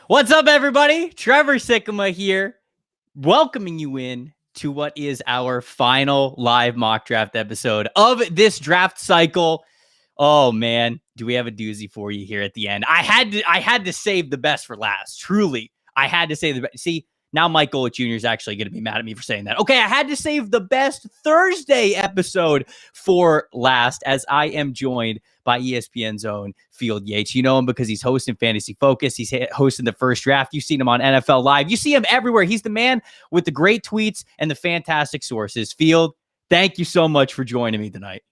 What's up, everybody? Trevor Sikkema here, welcoming you in to what is our final live mock draft episode of this draft cycle. Oh man, do we have a doozy for you here at the end? I had to save the best for last. Truly, I had to save the best. See, now Mike Golick Jr. is actually going to be mad at me for saying that. Okay, I had to save the best Thursday episode for last, as I am joined by ESPN's own Field Yates. You know him because he's hosting Fantasy Focus. He's hosting the first draft. You've seen him on NFL Live. You see him everywhere. He's the man with the great tweets and the fantastic sources. Field, thank you so much for joining me tonight.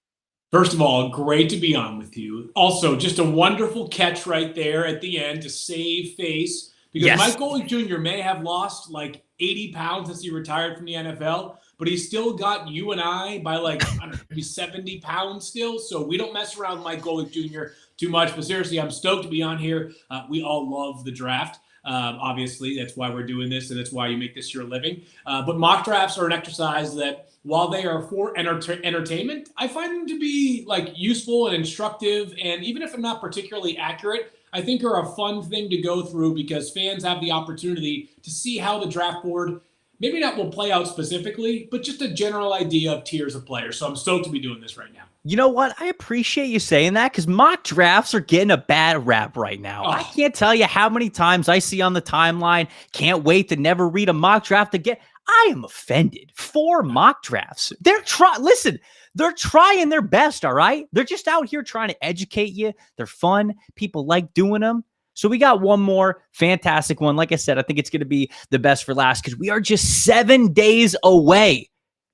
First of all, great to be on with you. Also, just a wonderful catch right there at the end to save face. Because Mike Golick Jr. may have lost like 80 pounds since he retired from the NFL, but he's still got you and I by like maybe 70 pounds still. So we don't mess around with Mike Golick Jr. too much. But seriously, I'm stoked to be on here. We all love the draft. Obviously, that's why we're doing this, and that's why you make this your living. But mock drafts are an exercise that, while they are for entertainment, I find them to be like useful and instructive. And even if I'm not particularly accurate, I think are a fun thing to go through because fans have the opportunity to see how the draft board maybe not will play out specifically, but just a general idea of tiers of players. So I'm stoked to be doing this right now. You know what? I appreciate you saying that because mock drafts are getting a bad rap right now. I can't tell you how many times I see on the timeline, can't wait to never read a mock draft again. I am offended for mock drafts. They're trying their best, all right? They're just out here trying to educate you. They're fun. People like doing them. So we got one more fantastic one. Like I said, I think it's going to be the best for last because we are just 7 days away.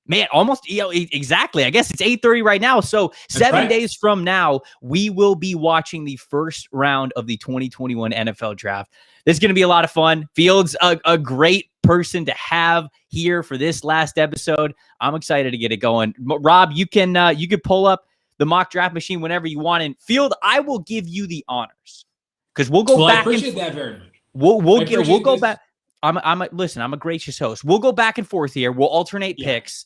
Man, almost, exactly. I guess it's 8:30 right now. So 7 days from now, we will be watching the first round of the 2021 NFL draft. This is going to be a lot of fun. Fields, a great person to have here for this last episode. I'm excited to get it going. Rob, you can pull up the mock draft machine whenever you want. And Field, I will give you the honors because we'll go back. I appreciate that very much. We'll go back. I'm a gracious host. We'll go back and forth here. We'll alternate picks.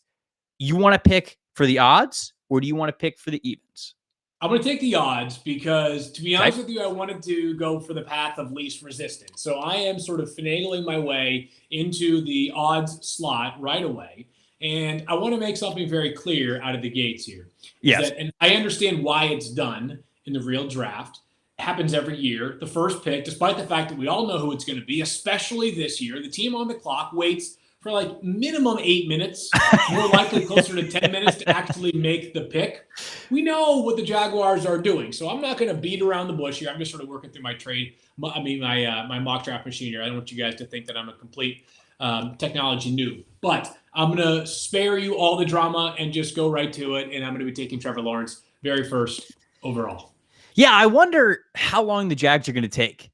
You want to pick for the odds or do you want to pick for the evens? I'm going to take the odds because, to be honest with you, I wanted to go for the path of least resistance. So I am sort of finagling my way into the odds slot right away. And I want to make something very clear out of the gates here. Yes. And I understand why it's done in the real draft. It happens every year. The first pick, despite the fact that we all know who it's going to be, especially this year, the team on the clock waits for like minimum 8 minutes, more likely closer to 10 minutes to actually make the pick. We know what the Jaguars are doing, so I'm not going to beat around the bush here. I'm just sort of working through my mock draft machine here. I don't want you guys to think that I'm a complete technology noob, but I'm going to spare you all the drama and just go right to it, and I'm going to be taking Trevor Lawrence very first overall. Yeah, I wonder how long the Jags are going to take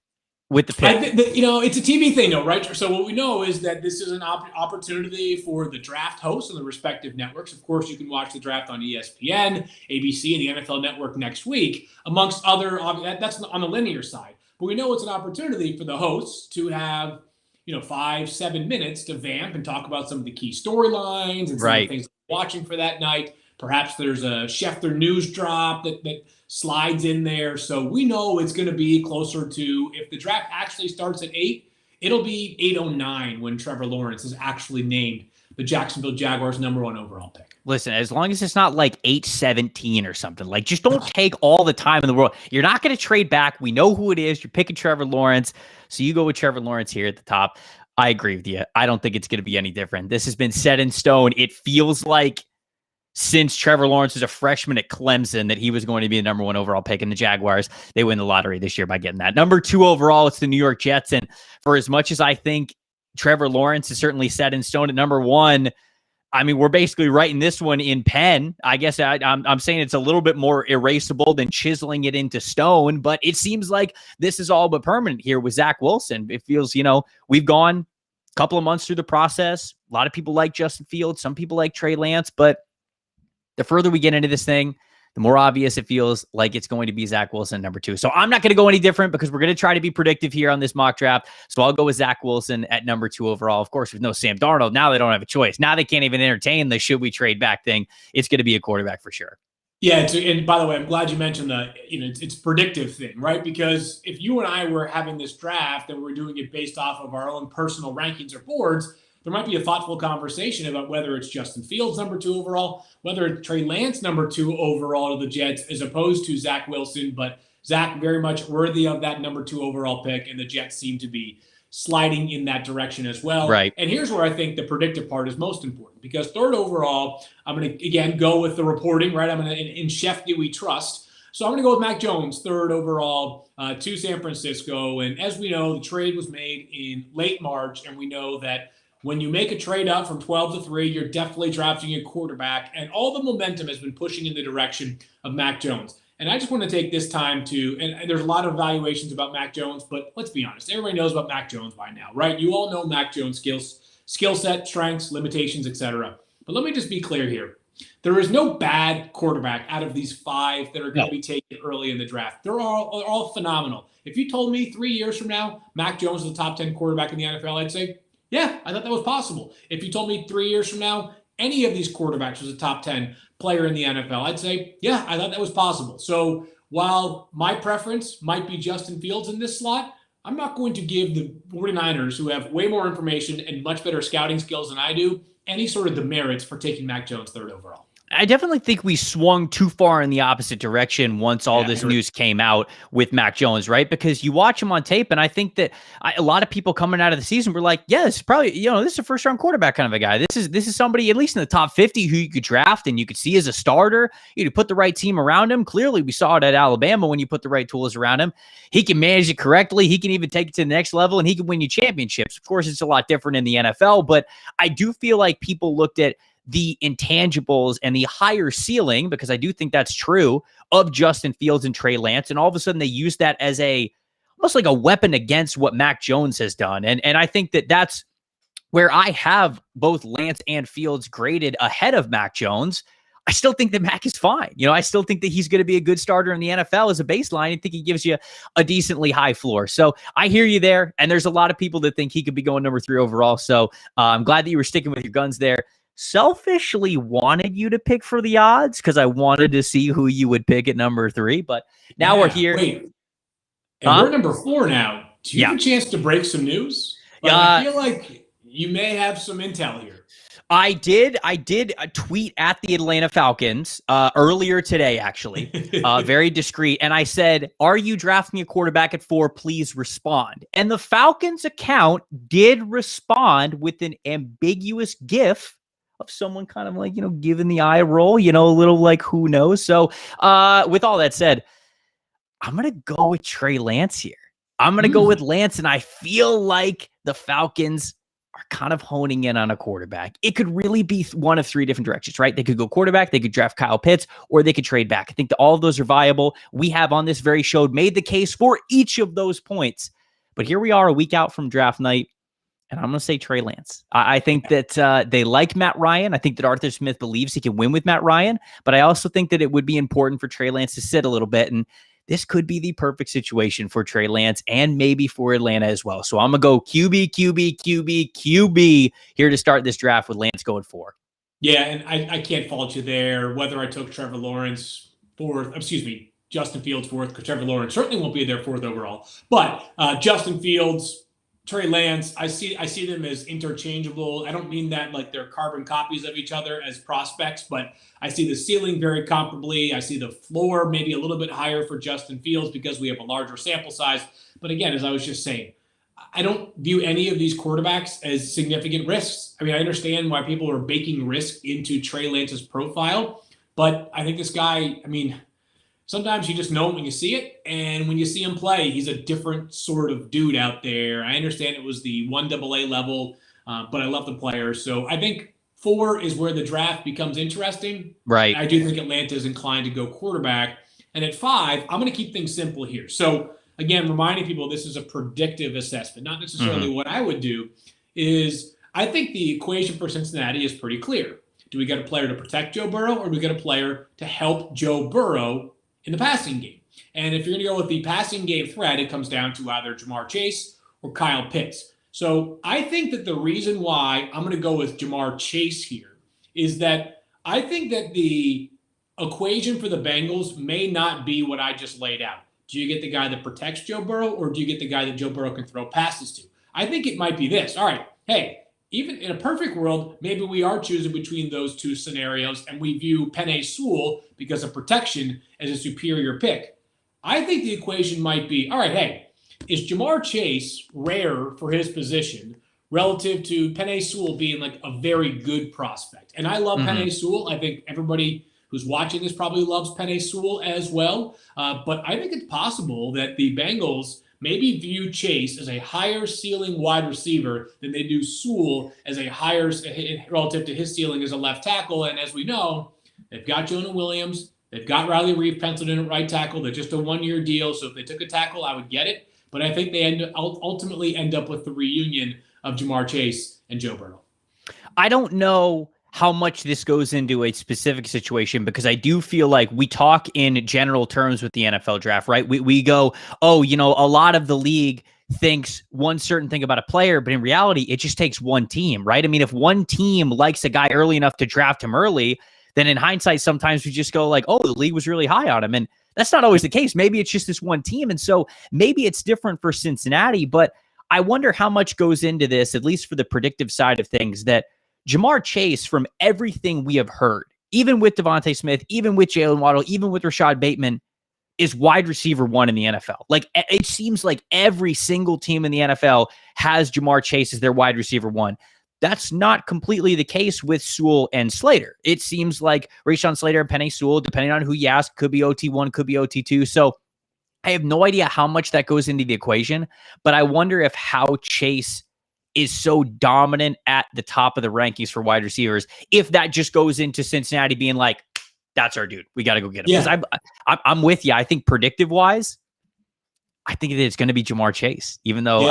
with the pick. It's a TV thing, though, right? So what we know is that this is an opportunity for the draft hosts on the respective networks. Of course, you can watch the draft on ESPN, ABC, and the NFL Network next week, amongst other. That's on the linear side. But we know it's an opportunity for the hosts to have 5-7 minutes to vamp and talk about some of the key storylines and some of the things they're watching for that night. Perhaps there's a Schefter news drop that slides in there. So we know it's going to be closer to, if the draft actually starts at 8, it'll be 8:09 when Trevor Lawrence is actually named the Jacksonville Jaguars #1 overall pick. Listen, as long as it's not like 8:17 or something, like just don't take all the time in the world. You're not going to trade back. We know who it is. You're picking Trevor Lawrence. So you go with Trevor Lawrence here at the top. I agree with you. I don't think it's going to be any different. This has been set in stone. It feels like since Trevor Lawrence was a freshman at Clemson that he was going to be the #1 overall pick, in the Jaguars, they win the lottery this year by getting that. #2 overall, it's the New York Jets. And for as much as I think Trevor Lawrence is certainly set in stone at #1, I mean, we're basically writing this one in pen. I guess I'm saying it's a little bit more erasable than chiseling it into stone, but it seems like this is all but permanent here with Zach Wilson. It feels, we've gone a couple of months through the process. A lot of people like Justin Fields. Some people like Trey Lance, but the further we get into this thing, the more obvious it feels like it's going to be Zach Wilson #2. So I'm not going to go any different because we're going to try to be predictive here on this mock draft. So I'll go with Zach Wilson at #2 overall. Of course, with no Sam Darnold, now they don't have a choice. Now they can't even entertain the should we trade back thing. It's going to be a quarterback for sure. Yeah, and by the way, I'm glad you mentioned it's a predictive thing, right? Because if you and I were having this draft and we're doing it based off of our own personal rankings or boards, there might be a thoughtful conversation about whether it's Justin Fields number 2 overall, whether it's Trey Lance number 2 overall to the Jets, as opposed to Zach Wilson. But Zach very much worthy of that number 2 overall pick, and the Jets seem to be sliding in that direction as well. Right. And here's where I think the predictive part is most important, because 3rd overall, I'm going to, again, go with the reporting, right? I'm going to, in Chef do we trust? So I'm going to go with Mac Jones, 3rd overall to San Francisco. And as we know, the trade was made in late March, and we know that when you make a trade up from 12 to 3, you're definitely drafting a quarterback, and all the momentum has been pushing in the direction of Mac Jones. And I just want to take this time to, and there's a lot of evaluations about Mac Jones, but let's be honest, everybody knows about Mac Jones by now, right? You all know Mac Jones' skill set, strengths, limitations, etc. But let me just be clear here. There is no bad quarterback out of these 5 that are going to be taken early in the draft. They're all phenomenal. If you told me 3 years from now, Mac Jones is the top 10 quarterback in the NFL, I'd say, yeah, I thought that was possible. If you told me 3 years from now, any of these quarterbacks was a top 10 player in the NFL, I'd say, yeah, I thought that was possible. So while my preference might be Justin Fields in this slot, I'm not going to give the 49ers, who have way more information and much better scouting skills than I do, any sort of demerits for taking Mac Jones 3rd overall. I definitely think we swung too far in the opposite direction once all this news came out with Mac Jones, right? Because you watch him on tape, and I think that a lot of people coming out of the season were like, yeah, this is probably, this is a first-round quarterback kind of a guy. This is somebody, at least in the top 50, who you could draft and you could see as a starter. You could put the right team around him. Clearly, we saw it at Alabama when you put the right tools around him. He can manage it correctly. He can even take it to the next level, and he can win you championships. Of course, it's a lot different in the NFL, but I do feel like people looked at the intangibles and the higher ceiling, because I do think that's true, of Justin Fields and Trey Lance. And all of a sudden they use that as almost like a weapon against what Mac Jones has done. And I think that that's where I have both Lance and Fields graded ahead of Mac Jones. I still think that Mac is fine. I still think that he's going to be a good starter in the NFL as a baseline. I think he gives you a decently high floor. So I hear you there. And there's a lot of people that think he could be going number 3 overall. So I'm glad that you were sticking with your guns there. Selfishly wanted you to pick for the odds because I wanted to see who you would pick at number 3, but now we're here. Wait, and we're number 4 now. Do you have a chance to break some news? I feel like you may have some intel here. I did a tweet at the Atlanta Falcons earlier today, actually, very discreet. And I said, are you drafting a quarterback at 4? Please respond. And the Falcons account did respond with an ambiguous GIF of someone kind of like, giving the eye roll, a little like, who knows? So with all that said, I'm going to go with Trey Lance here. I'm going to go with Lance, and I feel like the Falcons are kind of honing in on a quarterback. It could really be one of 3 different directions, right? They could go quarterback, they could draft Kyle Pitts, or they could trade back. I think that all of those are viable. We have on this very show made the case for each of those points. But here we are a week out from draft night, and I'm going to say Trey Lance. I think that they like Matt Ryan. I think that Arthur Smith believes he can win with Matt Ryan, but I also think that it would be important for Trey Lance to sit a little bit, and this could be the perfect situation for Trey Lance and maybe for Atlanta as well. So I'm going to go QB here to start this draft with Lance going 4. Yeah, and I can't fault you there. Whether I took Trevor Lawrence 4th, Justin Fields 4th, because Trevor Lawrence certainly won't be there 4th overall. But Justin Fields, Trey Lance, I see them as interchangeable. I don't mean that like they're carbon copies of each other as prospects, but I see the ceiling very comparably. I see the floor maybe a little bit higher for Justin Fields because we have a larger sample size. But again, as I was just saying, I don't view any of these quarterbacks as significant risks. I understand why people are baking risk into Trey Lance's profile, but I think this guy, sometimes you just know it when you see it, and when you see him play, he's a different sort of dude out there. I understand it was the 1AA level, but I love the player. So I think 4 is where the draft becomes interesting. Right. I do think Atlanta is inclined to go quarterback. And at 5, I'm going to keep things simple here. So again, reminding people this is a predictive assessment, not necessarily what I would do. Is I think the equation for Cincinnati is pretty clear. Do we get a player to protect Joe Burrow, or do we get a player to help Joe Burrow in the passing game? And if you're going to go with the passing game threat, it comes down to either Jamar Chase or Kyle Pitts. So I think that the reason why I'm going to go with Jamar Chase here is that I think that the equation for the Bengals may not be what I just laid out. Do you get the guy that protects Joe Burrow, or do you get the guy that Joe Burrow can throw passes to? I think it might be this. All right, hey, even in a perfect world, maybe we are choosing between those two scenarios, and we view Penei Sewell, because of protection, as a superior pick. I think the equation might be, all right, hey, is Jamar Chase rare for his position relative to Penei Sewell being like a very good prospect? And I love Penei Sewell. I think everybody who's watching this probably loves Penei Sewell as well. But I think it's possible that the Bengals maybe view Chase as a higher ceiling wide receiver than they do Sewell as a higher relative to his ceiling as a left tackle. And as we know, they've got Jonah Williams. They've got Riley Reif penciled in at right tackle. They're just a one-year deal. So if they took a tackle, I would get it. But I think they ultimately end up with the reunion of Jamar Chase and Joe Burrow. I don't know how much this goes into a specific situation, because I do feel like we talk in general terms with the NFL draft, right? We go, oh, a lot of the league thinks one certain thing about a player, but in reality, it just takes one team, right? I mean, if one team likes a guy early enough to draft him early, then in hindsight, sometimes we just go like, oh, the league was really high on him. And that's not always the case. Maybe it's just this one team. And so maybe it's different for Cincinnati, but I wonder how much goes into this, at least for the predictive side of things, that Jamar Chase, from everything we have heard, even with Devontae Smith, even with Jalen Waddle, even with Rashad Bateman, is wide receiver one in the NFL. Like, it seems like every single team in the NFL has Jamar Chase as their wide receiver one. That's not completely the case with Sewell and Slater. It seems like Rashawn Slater and Penei Sewell, depending on who you ask, could be OT1, could be OT2. So I have no idea how much that goes into the equation, but I wonder if how Chase is so dominant at the top of the rankings for wide receivers, if that just goes into Cincinnati being like, that's our dude, we got to go get him. Because I'm with you. I think predictive wise, I think it's going to be Jamar Chase, even though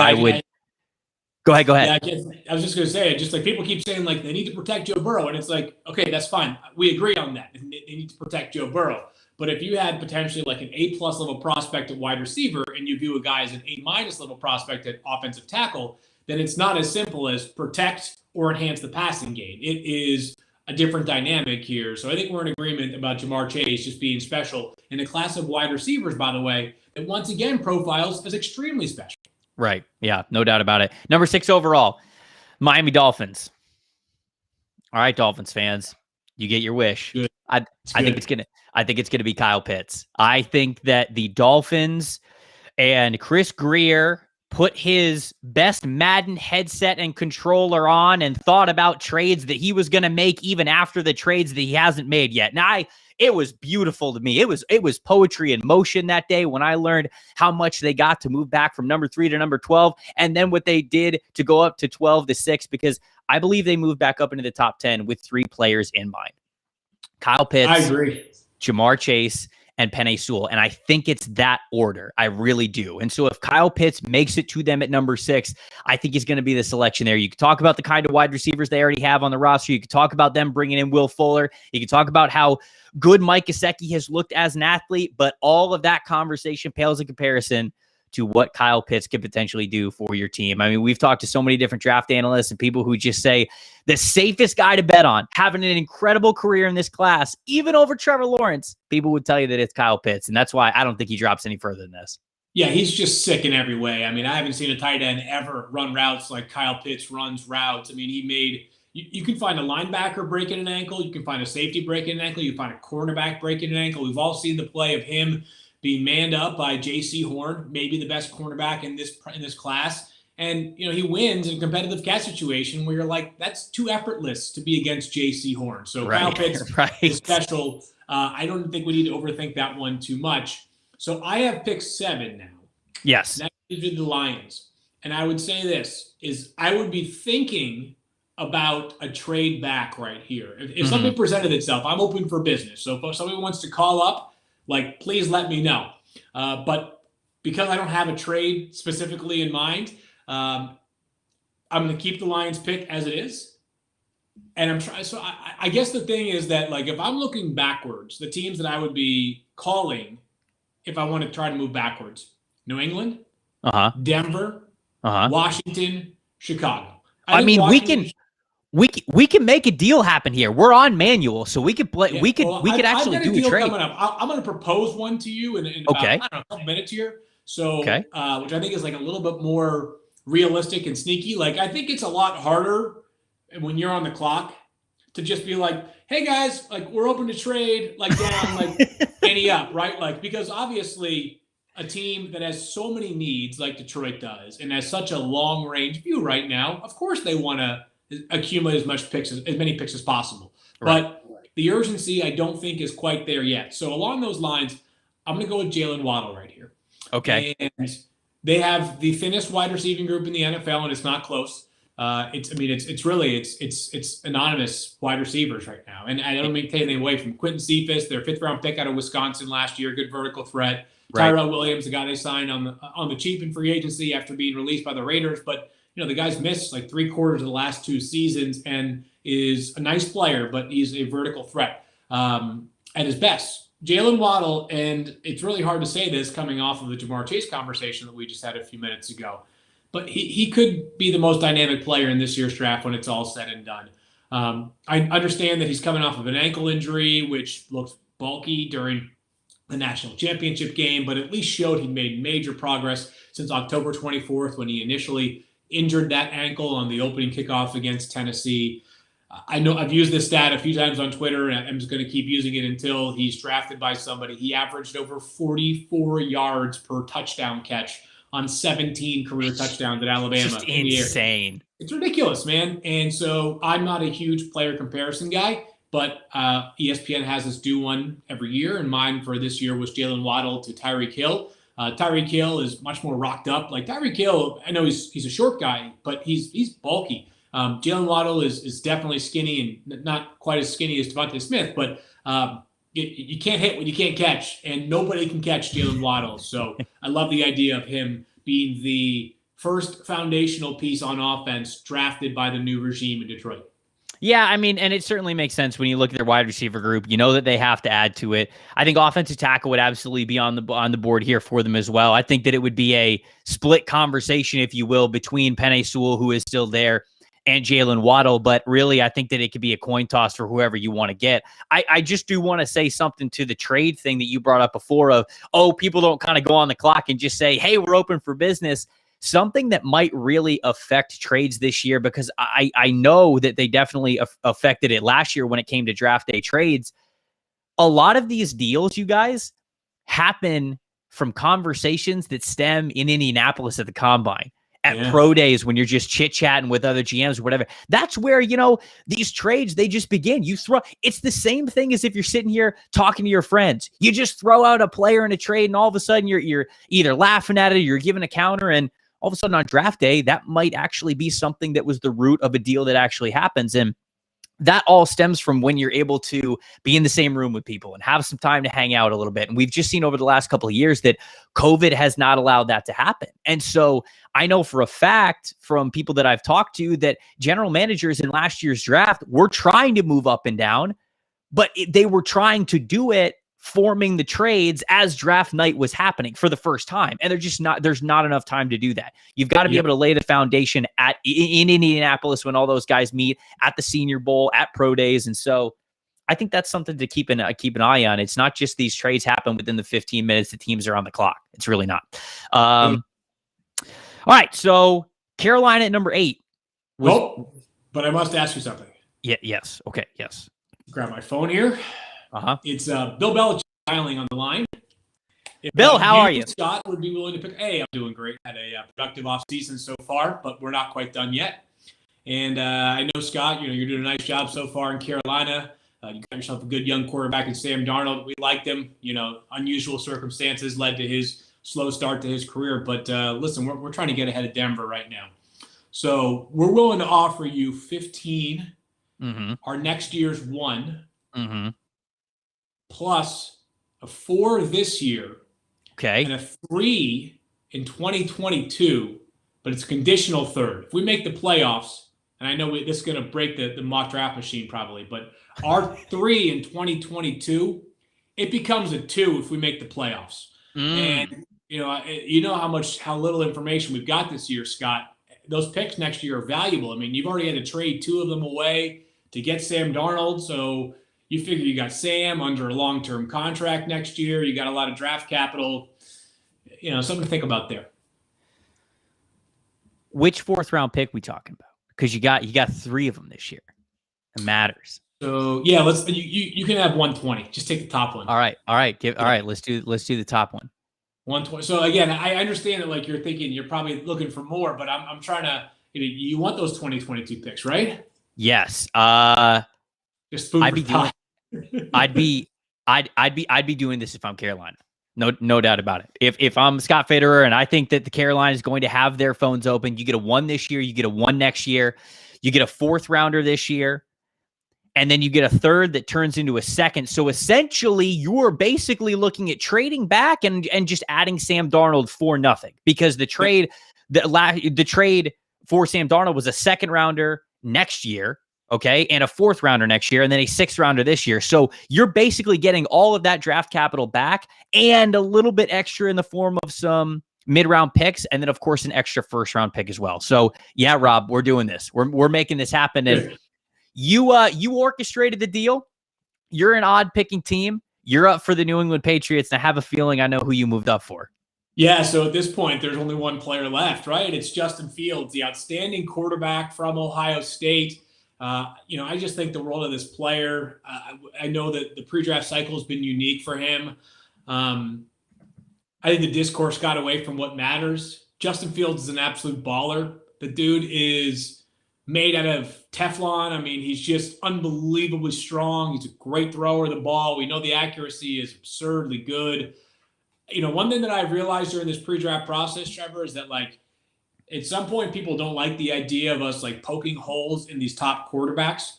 Go ahead. Yeah, I was just going to say, just like people keep saying, like, they need to protect Joe Burrow. And it's like, okay, that's fine. We agree on that. They need to protect Joe Burrow. But if you had potentially like an A+ level prospect at wide receiver, and you view a guy as an A- level prospect at offensive tackle, then it's not as simple as protect or enhance the passing game. It is a different dynamic here. So I think we're in agreement about Jamar Chase just being special in a class of wide receivers, by the way, that once again profiles as extremely special. Right. Yeah, no doubt about it. Number 6 overall, Miami Dolphins. All right, Dolphins fans, you get your wish. Good. I think it's gonna be Kyle Pitts. I think that the Dolphins and Chris Greer put his best Madden headset and controller on and thought about trades that he was going to make even after the trades that he hasn't made yet. Now, it was beautiful to me. It was poetry in motion that day when I learned how much they got to move back from number 3 to number 12, and then what they did to go up to 12 to 6, because I believe they moved back up into the top 10 with 3 players in mind. Kyle Pitts, I agree, Jamar Chase, and Penei Sewell. And I think it's that order. I really do. And so if Kyle Pitts makes it to them at number 6, I think he's going to be the selection there. You could talk about the kind of wide receivers they already have on the roster. You could talk about them bringing in Will Fuller. You could talk about how good Mike Gesicki has looked as an athlete, but all of that conversation pales in comparison to what Kyle Pitts could potentially do for your team. I mean, we've talked to so many different draft analysts and people who just say the safest guy to bet on, having an incredible career in this class, even over Trevor Lawrence, people would tell you that it's Kyle Pitts. And that's why I don't think he drops any further than this. Yeah, he's just sick in every way. I mean, I haven't seen a tight end ever run routes like Kyle Pitts runs routes. I mean, he made you can find a linebacker breaking an ankle. You can find a safety breaking an ankle. You can find a cornerback breaking an ankle. We've all seen the play of him being manned up by J.C. Horn, maybe the best cornerback in this class. And, he wins in a competitive catch situation where you're like, that's too effortless to be against J.C. Horn. So right. Kyle Pitts is special. I don't think we need to overthink that one too much. So I have picked 7 now. Yes. That is the Lions. And I would say this, is I would be thinking about a trade back right here. If something presented itself, I'm open for business. So if somebody wants to call up, please let me know. But because I don't have a trade specifically in mind, I'm going to keep the Lions pick as it is. And I'm trying. So I guess the thing is that, if I'm looking backwards, the teams that I would be calling if I want to try to move backwards: New England, Denver, Washington, Chicago. I mean, we can make a deal happen here. We're on manual, so we could play. Yeah, we could actually do a trade. Coming up. I'm going to propose one to you in about I don't know, a couple minutes here. So, which I think is like a little bit more realistic and sneaky. Like, I think it's a lot harder when you're on the clock to just be like, hey guys, like, we're open to trade, like, down, like, ante up, right? Like, because obviously a team that has so many needs like Detroit does and has such a long range view right now, of course they want to accumulate as many picks as possible. Right. But the urgency, I don't think, is quite there yet. So along those lines, I'm going to go with Jalen Waddle right here. Okay. And they have the thinnest wide receiving group in the NFL, and it's not close. It's anonymous wide receivers right now. And I don't mean taking anything away from Quentin Cephas, their 5th-round pick out of Wisconsin last year, good vertical threat. Right. Tyrell Williams, the guy they signed on the cheap in free agency after being released by the Raiders. But, the guy's missed like 3/4 of the last 2 seasons and is a nice player, but he's a vertical threat at his best. Jalen Waddle, and it's really hard to say this coming off of the Jamar Chase conversation that we just had a few minutes ago, but he could be the most dynamic player in this year's draft when it's all said and done. I understand that he's coming off of an ankle injury, which looks bulky during the national championship game, but at least showed he made major progress since October 24th when he initially injured that ankle on the opening kickoff against Tennessee. I know I've used this stat a few times on Twitter, and I'm just going to keep using it until he's drafted by somebody. He averaged over 44 yards per touchdown catch on 17 career touchdowns at Alabama. Just insane. It's ridiculous, man. And so I'm not a huge player comparison guy, but ESPN has us do one every year, and mine for this year was Jalen Waddle to Tyreek Hill. Tyreek Hill is much more rocked up. Like Tyreek Hill, I know he's a short guy, but he's bulky. Jalen Waddle is definitely skinny and not quite as skinny as Devontae Smith, but you can't hit what you can't catch, and nobody can catch Jalen Waddle. So I love the idea of him being the first foundational piece on offense drafted by the new regime in Detroit. Yeah, I mean, and it certainly makes sense when you look at their wide receiver group. You know that they have to add to it. I think offensive tackle would absolutely be on the board here for them as well. I think that it would be a split conversation, if you will, between Penei Sewell, who is still there, and Jalen Waddle. But really, I think that it could be a coin toss for whoever you want to get. I just do want to say something to the trade thing that you brought up before of, people don't kind of go on the clock and just say, hey, we're open for business. Something that might really affect trades this year, because I know that they definitely affected it last year when it came to draft day trades. A lot of these deals, you guys, happen from conversations that stem in Indianapolis at the combine, at pro days when you're just chit-chatting with other GMs or whatever. That's where, these trades, they just begin. It's the same thing as if you're sitting here talking to your friends. You just throw out a player in a trade, and all of a sudden you're either laughing at it or you're giving a counter, and all of a sudden on draft day, that might actually be something that was the root of a deal that actually happens. And that all stems from when you're able to be in the same room with people and have some time to hang out a little bit. And we've just seen over the last couple of years that COVID has not allowed that to happen. And so I know for a fact from people that I've talked to that general managers in last year's draft were trying to move up and down, but they were trying to do it forming the trades as draft night was happening for the first time. And there's not enough time to do that. You've got to be able to lay the foundation in Indianapolis when all those guys meet, at the Senior Bowl, at pro days. And so I think that's something to keep an eye on. It's not just these trades happen within the 15 minutes the teams are on the clock. It's really not. All right. So Carolina at number 8. But I must ask you something. Yeah. Yes. Okay. Yes. Grab my phone here. It's Bill Belichick dialing on the line. Bill, how are you? Scott would be willing to pick. Hey, I'm doing great. Had a productive offseason so far, but we're not quite done yet. And I know, Scott, you're doing a nice job so far in Carolina. You got yourself a good young quarterback in Sam Darnold. We liked him. Unusual circumstances led to his slow start to his career. But listen, we're trying to get ahead of Denver right now. So we're willing to offer you 15, our next year's 1, plus a 4 this year, and a 3 in 2022, but it's a conditional 3rd. If we make the playoffs, and I know this is going to break the mock draft machine probably, but our 3 in 2022, it becomes a 2 if we make the playoffs. And how little information we've got this year, Scott. those picks next year are valuable. I mean, you've already had to trade 2 of them away to get Sam Darnold. So you figure you got Sam under a long-term contract next year. You got a lot of draft capital. Something to think about there. Which 4th-round pick we talking about? Because you got 3 of them this year. It matters. So yeah, you can have 120. Just take the top one. All right. Let's do the top one. 120. So again, I understand that like you're thinking you're probably looking for more, but I'm trying to. You want those 2022 picks, right? Yes. Just food for thought. I'd be doing this if I'm Carolina. No doubt about it. If I'm Scott Fitterer and I think that the Carolina is going to have their phones open, you get a 1 this year, you get a 1 next year, you get a 4th rounder this year, and then you get a 3rd that turns into a 2nd. So essentially, you're basically looking at trading back and just adding Sam Darnold for nothing, because the trade for Sam Darnold was a 2nd rounder next year. Okay, and a 4th rounder next year, and then a 6th rounder this year. So you're basically getting all of that draft capital back and a little bit extra in the form of some mid-round picks, and then of course an extra 1st-round pick as well. So yeah, Rob, we're doing this. We're making this happen. And you orchestrated the deal. You're an odd picking team. You're up for the New England Patriots, and I have a feeling I know who you moved up for. Yeah, so at this point, there's only one player left, right? It's Justin Fields, the outstanding quarterback from Ohio State. I just think the role of this player, I know that the pre-draft cycle has been unique for him. I think the discourse got away from what matters. Justin Fields is an absolute baller. The dude is made out of Teflon. I mean, he's just unbelievably strong. He's a great thrower of the ball. We know the accuracy is absurdly good. One thing that I've realized during this pre-draft process, Trevor, is that like, at some point, people don't like the idea of us like poking holes in these top quarterbacks.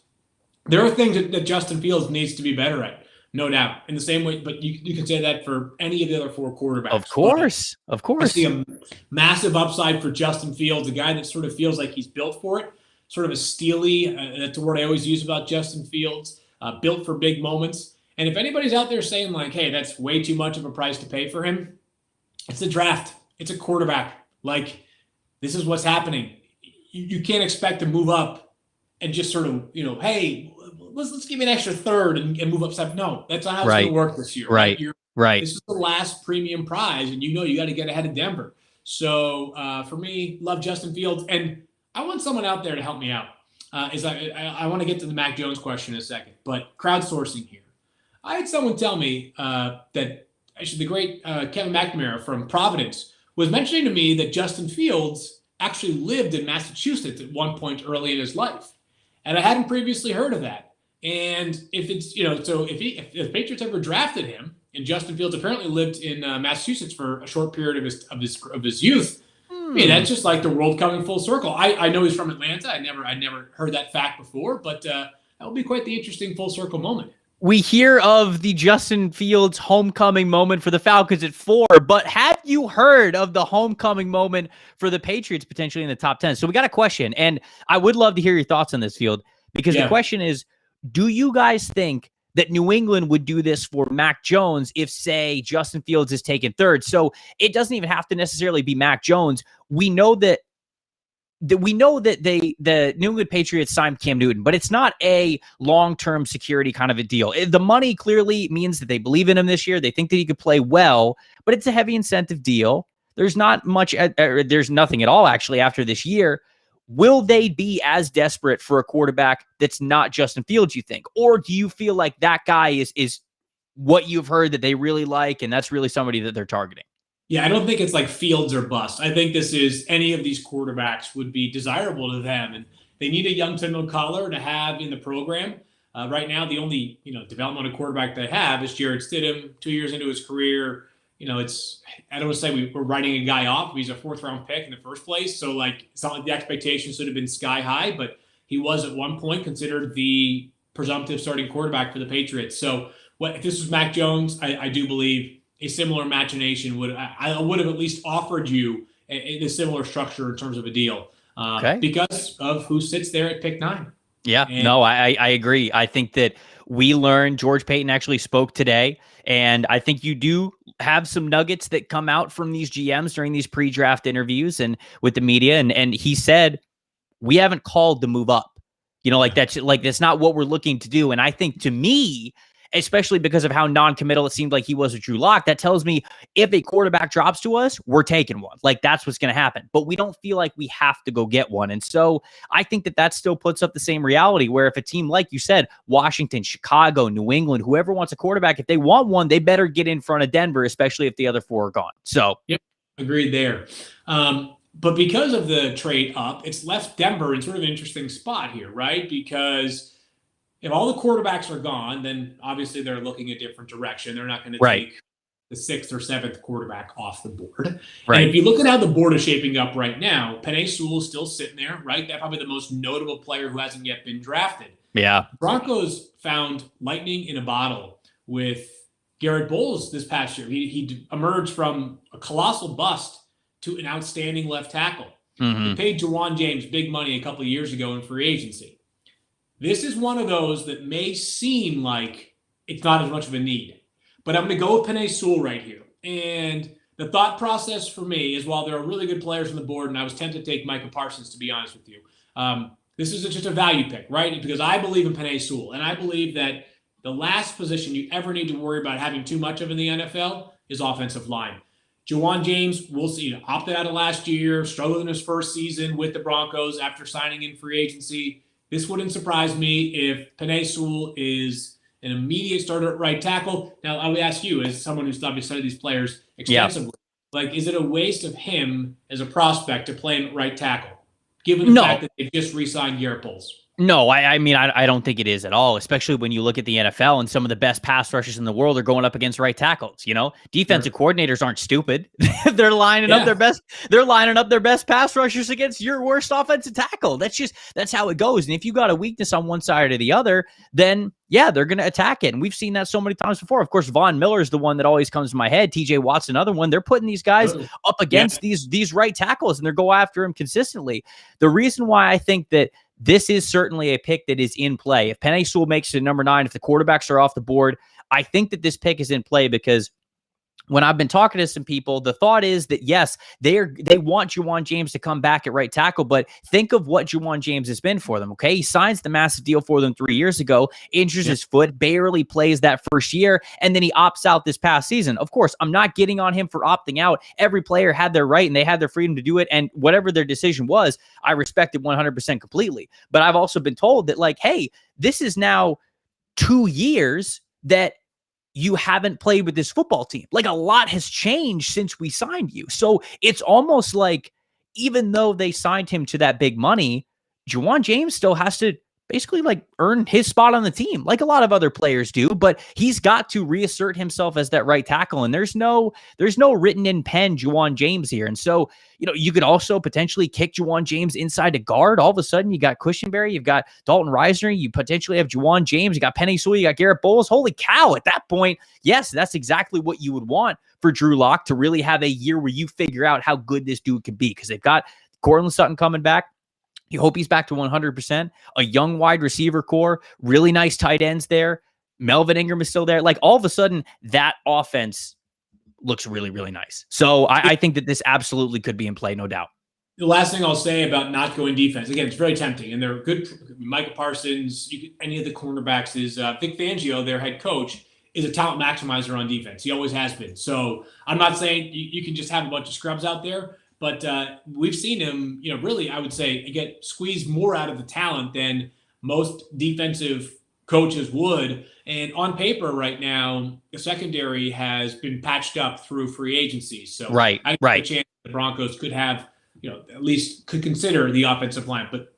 There are things that Justin Fields needs to be better at, no doubt. In the same way, but you can say that for any of the other 4 quarterbacks. Of course. I see a massive upside for Justin Fields, a guy that sort of feels like he's built for it, sort of a steely. That's a word I always use about Justin Fields, built for big moments. And if anybody's out there saying like, hey, that's way too much of a price to pay for him, it's a draft. It's a quarterback. Like, this is what's happening. You can't expect to move up and just sort of, hey, let's give me an extra 3rd and move up 7. No, that's not how it's going to work this year. Right. Right. This is the last premium prize, and you got to get ahead of Denver. So for me, love Justin Fields, and I want someone out there to help me out. I want to get to the Mac Jones question in a second, but crowdsourcing here. I had someone tell me that actually the great Kevin McNamara from Providence was mentioning to me that Justin Fields actually lived in Massachusetts at one point early in his life. And I hadn't previously heard of that. And if it's, so if the Patriots ever drafted him, and Justin Fields apparently lived in Massachusetts for a short period of his youth, I mean, that's just like the world coming full circle. I know he's from Atlanta. I never heard that fact before, but that will be quite the interesting full circle moment. We hear of the Justin Fields homecoming moment for the Falcons at 4, but have you heard of the homecoming moment for the Patriots potentially in the top 10? So we got a question, and I would love to hear your thoughts on this, Field, because the question is, do you guys think that New England would do this for Mac Jones if, say, Justin Fields is taken 3rd? So it doesn't even have to necessarily be Mac Jones. We know that the New England Patriots signed Cam Newton, but it's not a long-term security kind of a deal. The money clearly means that they believe in him this year. They think that he could play well, but it's a heavy incentive deal. There's not much, there's nothing at all actually after this year. Will they be as desperate for a quarterback that's not Justin Fields, you think? Or do you feel like that guy is what you've heard that they really like, and that's really somebody that they're targeting? Yeah, I don't think it's like Fields or bust. I think this is any of these quarterbacks would be desirable to them, and they need a young Tindall Collar to have in the program. Right now, the only developmental quarterback they have is Jarrett Stidham. 2 years into his career, I don't want to say we're writing a guy off. He's a 4th-round pick in the first place, so like it's not like the expectations should have been sky high, but he was at one point considered the presumptive starting quarterback for the Patriots. So if this was Mac Jones, I do believe a similar machination would have at least offered you a similar structure in terms of a deal because of who sits there at pick 9. Yeah, I agree. I think that we learned George Paton actually spoke today, and I think you do have some nuggets that come out from these GMs during these pre-draft interviews and with the media. And he said, we haven't called to move up. That's not what we're looking to do. And I think, to me, especially because of how non-committal it seemed like he was with Drew Lock, that tells me if a quarterback drops to us, we're taking one. Like, that's what's going to happen. But we don't feel like we have to go get one. And so I think that still puts up the same reality where if a team, like you said, Washington, Chicago, New England, whoever wants a quarterback, if they want one, they better get in front of Denver, especially if the other four are gone. So, yep, agreed there. But because of the trade up, it's left Denver in sort of an interesting spot here, right? Because if all the quarterbacks are gone, then obviously they're looking a different direction. They're not going to take the 6th or 7th quarterback off the board. Right. And if you look at how the board is shaping up right now, Penei Sewell is still sitting there, right? That's probably the most notable player who hasn't yet been drafted. Yeah. Broncos found lightning in a bottle with Garrett Bowles this past year. He emerged from a colossal bust to an outstanding left tackle. Mm-hmm. He paid Jawan James big money a couple of years ago in free agency. This is one of those that may seem like it's not as much of a need. But I'm going to go with Penei Sewell right here. And the thought process for me is, while there are really good players on the board, and I was tempted to take Micah Parsons, to be honest with you, this is just a value pick, right? Because I believe in Penei Sewell. And I believe that the last position you ever need to worry about having too much of in the NFL is offensive line. Jawan James, we'll see, opted out of last year, struggled in his first season with the Broncos after signing in free agency. This wouldn't surprise me if Penei Sewell is an immediate starter at right tackle. Now, I would ask you, as someone who's obviously studied these players extensively, is it a waste of him as a prospect to play him at right tackle, given the fact that they just re-signed Garrett Bowles? No, I mean, I don't think it is at all, especially when you look at the NFL and some of the best pass rushers in the world are going up against right tackles. Defensive coordinators aren't stupid. They're lining up their best. They're lining up their best pass rushers against your worst offensive tackle. That's how it goes. And if you got a weakness on one side or the other, then they're going to attack it. And we've seen that so many times before. Of course, Von Miller is the one that always comes to my head. TJ Watt's another one. They're putting these guys up against these right tackles, and they're going after him consistently. The reason why I think that this is certainly a pick that is in play. If Penei Sewell makes it to number 9, if the quarterbacks are off the board, I think that this pick is in play because when I've been talking to some people, the thought is that, yes, they want Jawan James to come back at right tackle, but think of what Jawan James has been for them, okay? He signs the massive deal for them 3 years ago, injures his foot, barely plays that first year, and then he opts out this past season. Of course, I'm not getting on him for opting out. Every player had their right, and they had their freedom to do it, and whatever their decision was, I respected 100% completely. But I've also been told that, hey, this is now 2 years that you haven't played with this football team. A lot has changed since we signed you. So it's almost like, even though they signed him to that big money, Jawan James still has to basically earn his spot on the team, like a lot of other players do, but he's got to reassert himself as that right tackle. And there's no written in pen Jawan James here. And so, you could also potentially kick Jawan James inside to guard. All of a sudden you got Cushenberry, you've got Dalton Reisner, you potentially have Jawan James, you got Penei Sewell, you got Garrett Bowles. Holy cow. At that point, yes, that's exactly what you would want for Drew Lock to really have a year where you figure out how good this dude could be. Because they've got Courtland Sutton coming back. You hope he's back to 100%. A young wide receiver core, really nice tight ends there. Melvin Ingram is still there. All of a sudden, that offense looks really, really nice. So I think that this absolutely could be in play, no doubt. The last thing I'll say about not going defense, again, it's very tempting, and they're good. Micah Parsons, any of the cornerbacks, is Vic Fangio, their head coach, is a talent maximizer on defense. He always has been. So I'm not saying you can just have a bunch of scrubs out there. But we've seen him, really, I would say, get squeezed more out of the talent than most defensive coaches would. And on paper right now, the secondary has been patched up through free agency. So I think a chance the Broncos could have, at least could consider the offensive line. But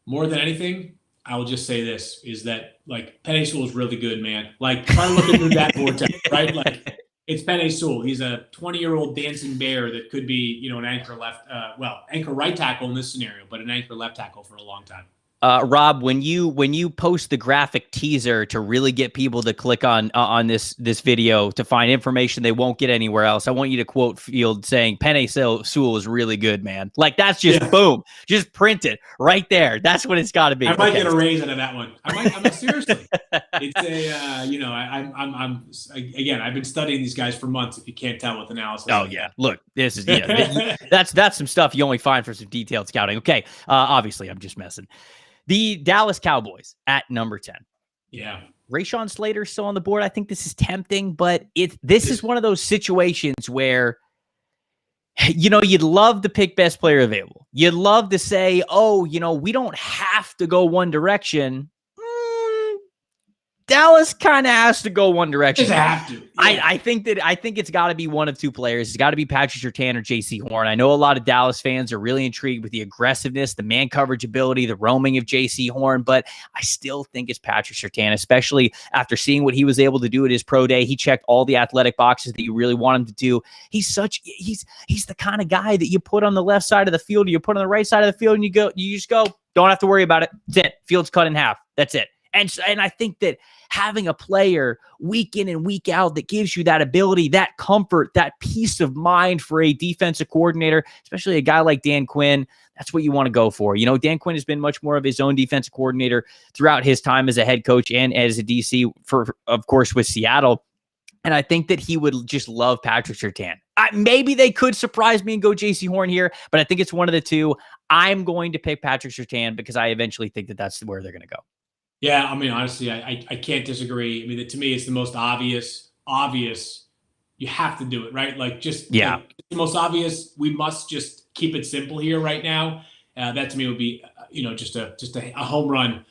more than anything, I will just say this, is that, Penei Sewell is really good, man. Try looking through that vortex, right? It's Penei Sewell. He's a 20-year-old dancing bear that could be, an anchor right tackle in this scenario, but an anchor left tackle for a long time. Rob, when you post the graphic teaser to really get people to click on this video to find information they won't get anywhere else, I want you to quote Field saying Penei Sewell is really good, man. Like that's just boom, just print it right there. That's what it's got to be. I might get a raise out of that one. I might seriously. It's a I'm again. I've been studying these guys for months. If you can't tell with analysis. Oh yeah, look, this is that's some stuff you only find for some detailed scouting. Okay, obviously I'm just messing. The Dallas Cowboys at number 10. Yeah. Rashawn Slater's still on the board. I think this is tempting, but this is one of those situations where, you'd love to pick best player available. You'd love to say, oh, we don't have to go one direction. Dallas kind of has to go one direction. Just have to. Yeah. I think it's got to be one of two players. It's got to be Patrick Surtain or J.C. Horn. I know a lot of Dallas fans are really intrigued with the aggressiveness, the man coverage ability, the roaming of J.C. Horn, but I still think it's Patrick Surtain, especially after seeing what he was able to do at his pro day. He checked all the athletic boxes that you really want him to do. He's the kind of guy that you put on the left side of the field, you put on the right side of the field, and you just go, don't have to worry about it. That's it. Field's cut in half. That's it. And I think that having a player week in and week out that gives you that ability, that comfort, that peace of mind for a defensive coordinator, especially a guy like Dan Quinn, that's what you want to go for. Dan Quinn has been much more of his own defensive coordinator throughout his time as a head coach and as a DC for, of course, with Seattle. And I think that he would just love Patrick Surtain. Maybe they could surprise me and go J.C. Horn here, but I think it's one of the two. I'm going to pick Patrick Surtain because I eventually think that that's where they're going to go. Yeah, I mean, honestly, I can't disagree. I mean, to me, it's the most obvious. You have to do it, right? Like, just the most obvious. We must just keep it simple here right now. That to me would be, just a home run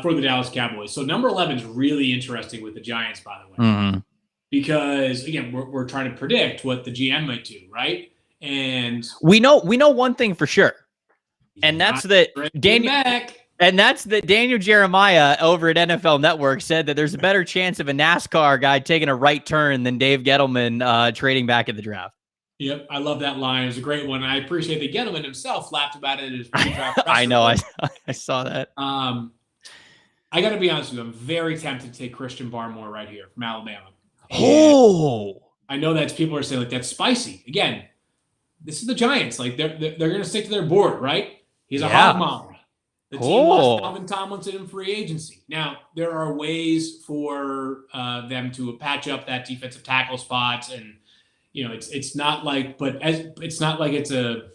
for the Dallas Cowboys. So number 11 is really interesting with the Giants, by the way, because again, we're trying to predict what the GM might do, right? And we know one thing for sure, and that's that Daniel Jeremiah over at NFL Network said that there's a better chance of a NASCAR guy taking a right turn than Dave Gettleman trading back in the draft. Yep, I love that line. It was a great one. I appreciate that Gettleman himself laughed about it in his pre-draft. I know. I saw that. I got to be honest with you. I'm very tempted to take Christian Barmore right here from Alabama. And I know that people are saying, like, that's spicy. Again, this is the Giants. Like, they're going to stick to their board, right? He's a hog mom. The team lost Alvin Tomlinson in free agency. Now, there are ways for them to patch up that defensive tackle spot, and it's not like, it's not like it's a,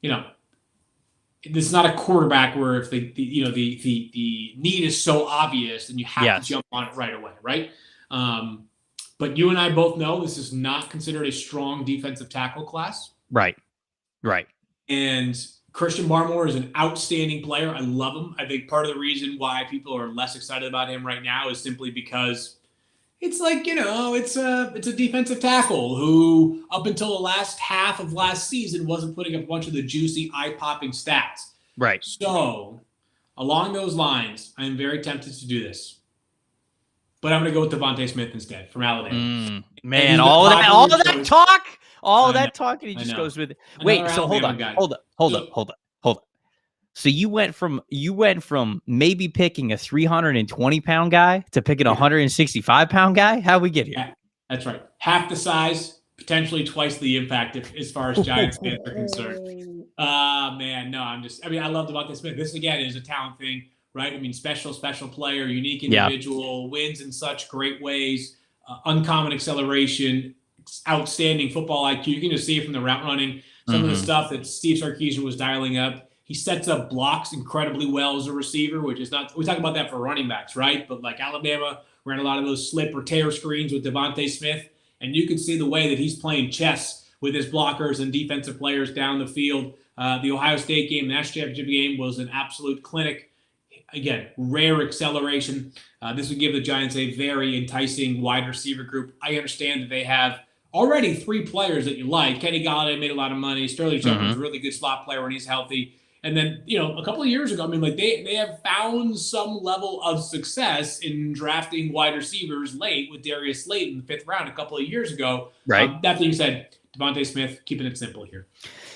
this is not a quarterback where if the need is so obvious, then you have to jump on it right away, right? But you and I both know this is not considered a strong defensive tackle class, right? And Christian Barmore is an outstanding player. I love him. I think part of the reason why people are less excited about him right now is simply because it's like, it's a defensive tackle who up until the last half of last season wasn't putting up a bunch of the juicy, eye-popping stats. Right. So along those lines, I am very tempted to do this. But I'm going to go with Devontae Smith instead from Alabama. Man, all of that talk, and he just goes with it. Wait, so hold up. So you went from maybe picking a 320-pound guy to picking a 165-pound guy? How'd we get here? Yeah, that's right. Half the size, potentially twice the impact as far as Giants fans are concerned. Man, no, I love Devontae Smith. This, again, is a talent thing, right? I mean, special player, unique individual, wins in such great ways, uncommon acceleration, outstanding football IQ. You can just see it from the route running, some of the stuff that Steve Sarkisian was dialing up. He sets up blocks incredibly well as a receiver, which is not – we talk about that for running backs, right? But like Alabama ran a lot of those slip or tear screens with Devontae Smith, and you can see the way that he's playing chess with his blockers and defensive players down the field. The Ohio State game, the national championship game, was an absolute clinic. Again, rare acceleration. This would give the Giants a very enticing wide receiver group. I understand that they have already 3 players that you like. Kenny Golladay made a lot of money. Sterling Shepard's a really good slot player when he's healthy. And then, a couple of years ago, I mean, like they have found some level of success in drafting wide receivers late with Darius Slayton in the 5th round a couple of years ago. Right. That being said, Devontae Smith, keeping it simple here.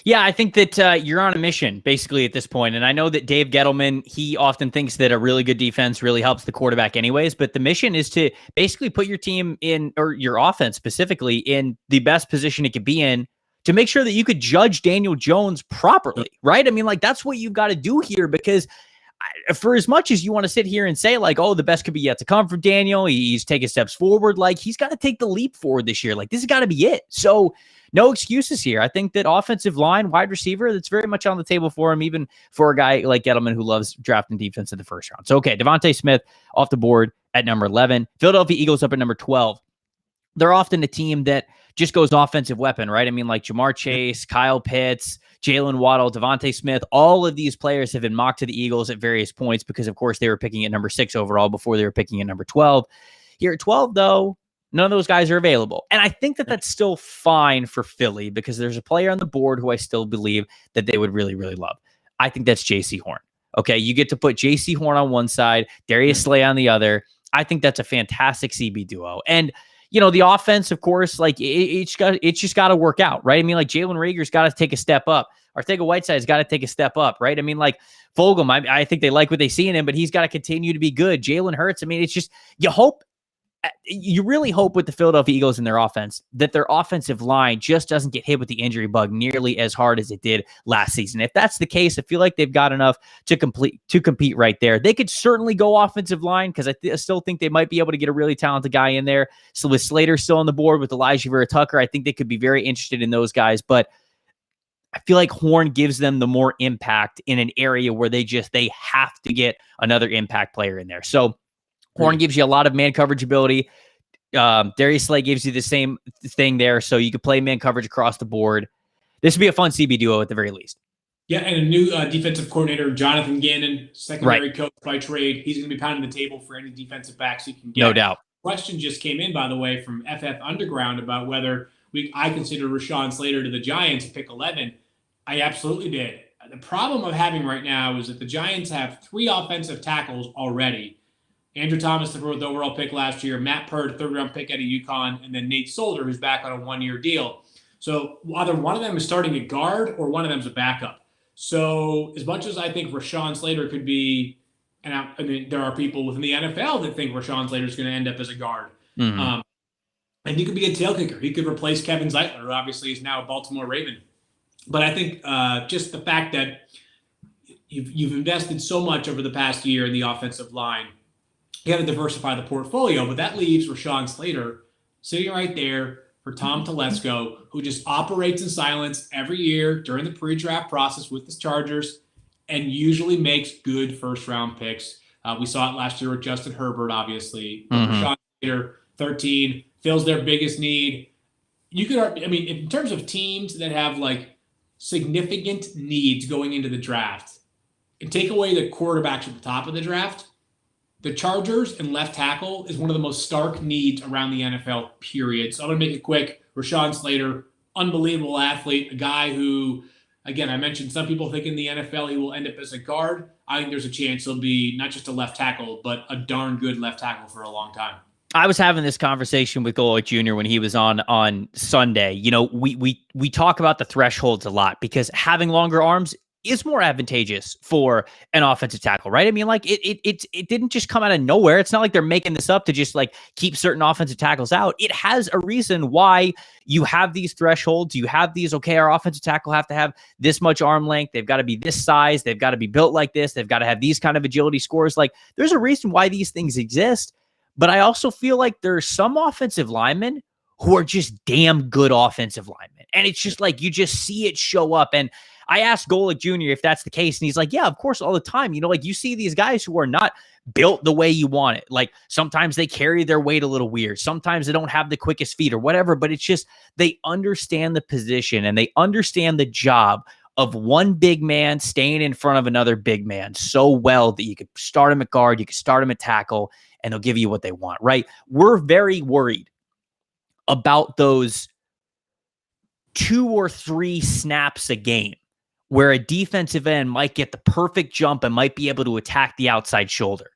Yeah, I think that you're on a mission basically at this point. And I know that Dave Gettleman, he often thinks that a really good defense really helps the quarterback anyways. But the mission is to basically put your team in, or your offense specifically, in the best position it could be in to make sure that you could judge Daniel Jones properly, right? I mean, like, that's what you've got to do here, because for as much as you want to sit here and say, like, oh, the best could be yet to come for Daniel, he's taking steps forward, like, he's got to take the leap forward this year. Like, this has got to be it. So no excuses here. I think that offensive line, wide receiver, that's very much on the table for him, even for a guy like Gettleman who loves drafting defense in the 1st round. So, okay, Devontae Smith off the board at number 11. Philadelphia Eagles up at number 12. They're often a team that just goes offensive weapon, right? I mean, like Jamar Chase, Kyle Pitts, Jalen Waddle, Devontae Smith, all of these players have been mocked to the Eagles at various points because, of course, they were picking at number 6 overall before they were picking at number 12. Here at 12, though, none of those guys are available. And I think that that's still fine for Philly because there's a player on the board who I still believe that they would really, really love. I think that's J.C. Horn. Okay, you get to put J.C. Horn on one side, Darius Slay on the other. I think that's a fantastic CB duo. And, the offense, of course, like it's just got to work out, right? I mean, like Jalen Reagor's got to take a step up. Arcega-Whiteside's got to take a step up, right? I mean, like Fulgham, I think they like what they see in him, but he's got to continue to be good. Jalen Hurts, I mean, it's just, you really hope with the Philadelphia Eagles and their offense that their offensive line just doesn't get hit with the injury bug nearly as hard as it did last season. If that's the case, I feel like they've got enough to compete right there. They could certainly go offensive line because I still think they might be able to get a really talented guy in there. So with Slater still on the board, with Elijah Vera Tucker, I think they could be very interested in those guys. But I feel like Horn gives them the more impact in an area where they have to get another impact player in there. So Horn gives you a lot of man coverage ability. Darius Slay gives you the same thing there, so you could play man coverage across the board. This would be a fun CB duo at the very least. Yeah, and a new defensive coordinator, Jonathan Gannon, secondary coach by trade. He's going to be pounding the table for any defensive backs you can get. No doubt. Question just came in, by the way, from FF Underground about whether I consider Rashawn Slater to the Giants at pick 11. I absolutely did. The problem I'm having right now is that the Giants have 3 offensive tackles already. Andrew Thomas, the 4th overall pick last year, Matt Purd, 3rd-round pick out of UConn, and then Nate Solder, who's back on a 1-year deal. So either one of them is starting at guard or one of them is a backup. So as much as I think Rashawn Slater could be, and I mean, there are people within the NFL that think Rashawn Slater is going to end up as a guard. Mm-hmm. And he could be a tail kicker. He could replace Kevin Zeitler, who obviously is now a Baltimore Raven. But I think just the fact that you've invested so much over the past year in the offensive line, you got to diversify the portfolio, but that leaves Rashawn Slater sitting right there for Tom Telesco, who just operates in silence every year during the pre-draft process with the Chargers and usually makes good first-round picks. We saw it last year with Justin Herbert, obviously. Mm-hmm. Rashawn Slater, 13, fills their biggest need. You could, I mean, in terms of teams that have like significant needs going into the draft, and take away the quarterbacks at the top of the draft, the Chargers and left tackle is one of the most stark needs around the NFL, period. So I'm going to make it quick. Rashawn Slater, unbelievable athlete, a guy who, again, I mentioned some people think in the NFL he will end up as a guard. I think there's a chance he'll be not just a left tackle, but a darn good left tackle for a long time. I was having this conversation with Golick Jr. when he was on Sunday. We talk about the thresholds a lot because having longer arms is more advantageous for an offensive tackle, right? I mean, like it didn't just come out of nowhere. It's not like they're making this up to just like keep certain offensive tackles out. It has a reason why you have these thresholds. You have these, okay, our offensive tackle have to have this much arm length. They've got to be this size. They've got to be built like this. They've got to have these kind of agility scores. Like there's a reason why these things exist. But I also feel like there's some offensive linemen who are just damn good offensive linemen. And it's just like, you just see it show up. And I asked Golick Jr. if that's the case. And he's like, yeah, of course, all the time. Like you see these guys who are not built the way you want it. Like sometimes they carry their weight a little weird. Sometimes they don't have the quickest feet or whatever, but it's just, they understand the position and they understand the job of one big man staying in front of another big man so well that you could start him at guard, you could start him at tackle, and they'll give you what they want, right? We're very worried about those 2 or 3 snaps a game where a defensive end might get the perfect jump and might be able to attack the outside shoulder.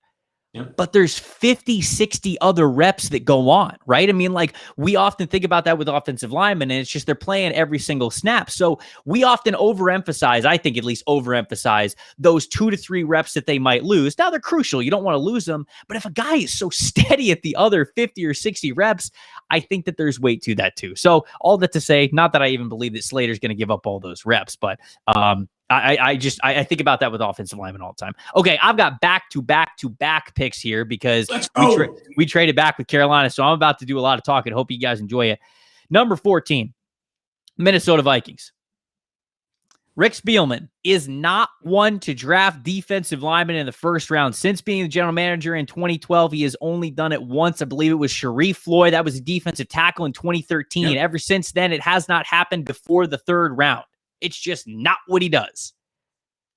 Yep. But there's 50, 60 other reps that go on, right? I mean, like, we often think about that with offensive linemen, and it's just they're playing every single snap. So we often overemphasize, I think at least overemphasize, those 2 to 3 reps that they might lose. Now, they're crucial. You don't want to lose them. But if a guy is so steady at the other 50 or 60 reps, I think that there's weight to that too. So all that to say, not that I even believe that Slater's going to give up all those reps, but I think about that with offensive linemen all the time. Okay, I've got back picks here because we traded back with Carolina, so I'm about to do a lot of talking. Hope you guys enjoy it. Number 14, Minnesota Vikings. Rick Spielman is not one to draft defensive linemen in the first round. Since being the general manager in 2012, he has only done it once. I believe it was Sharif Floyd. That was a defensive tackle in 2013. Yep. Ever since then, it has not happened before the third round. It's just not what he does.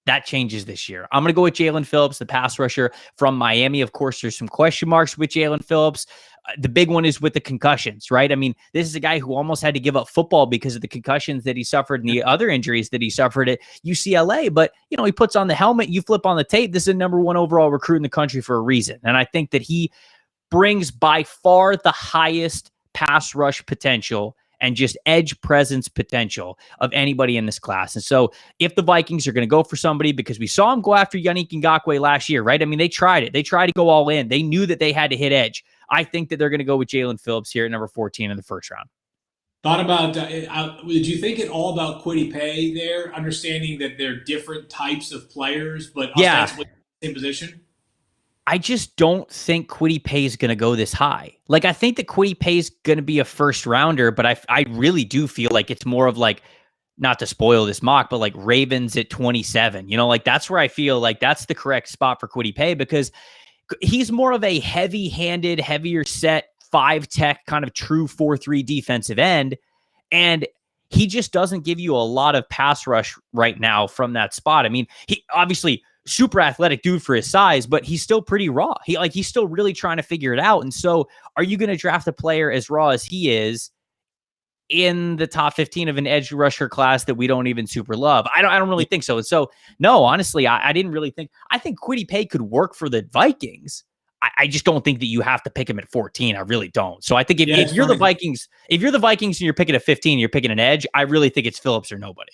That changes this year. I'm going to go with Jalen Phillips, the pass rusher from Miami. Of course, there's some question marks with Jalen Phillips. The big one is with the concussions, right? I mean, this is a guy who almost had to give up football because of the concussions that he suffered and the other injuries that he suffered at UCLA. But, you know, he puts on the helmet, you flip on the tape. This is a number 1 overall recruit in the country for a reason. And I think that he brings by far the highest pass rush potential and just edge presence potential of anybody in this class. And so if the Vikings are going to go for somebody, because we saw him go after Yannick Ngakoue last year, right? I mean, they tried it. They tried to go all in. They knew that they had to hit edge. I think that they're going to go with Jalen Phillips here at number 14 in the first round. Thought about, did you think at all about Kwity Paye there, understanding that they're different types of players, but ostensibly same position? I just don't think Kwity Paye is going to go this high. Like, I think that Kwity Paye is going to be a first rounder, but I really do feel like it's more of like, not to spoil this mock, but like Ravens at 27. You know, like that's where I feel like that's the correct spot for Kwity Paye, because he's more of a heavy-handed, heavier set, 5-tech kind of true 4-3 defensive end. And he just doesn't give you a lot of pass rush right now from that spot. I mean, he obviously super athletic dude for his size, but he's still pretty raw. He's still really trying to figure it out. And so are you going to draft a player as raw as he is in the top 15 of an edge rusher class that we don't even super love? I don't really think so. And so, no, honestly, I didn't really think. I think Kwity Paye could work for the Vikings. I just don't think that you have to pick him at 14. I really don't. So I think if you're the Vikings, and you're picking at 15, you're picking an edge, I really think it's Phillips or nobody.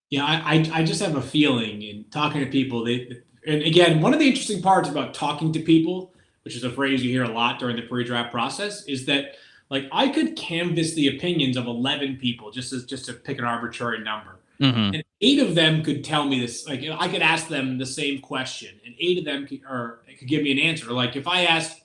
Yeah, I just have a feeling in talking to people. And again, one of the interesting parts about talking to people, which is a phrase you hear a lot during the pre-draft process, is that like I could canvass the opinions of 11 people just to pick an arbitrary number, and 8 of them could tell me this. Like I could ask them the same question, and 8 of them could give me an answer. Like if I asked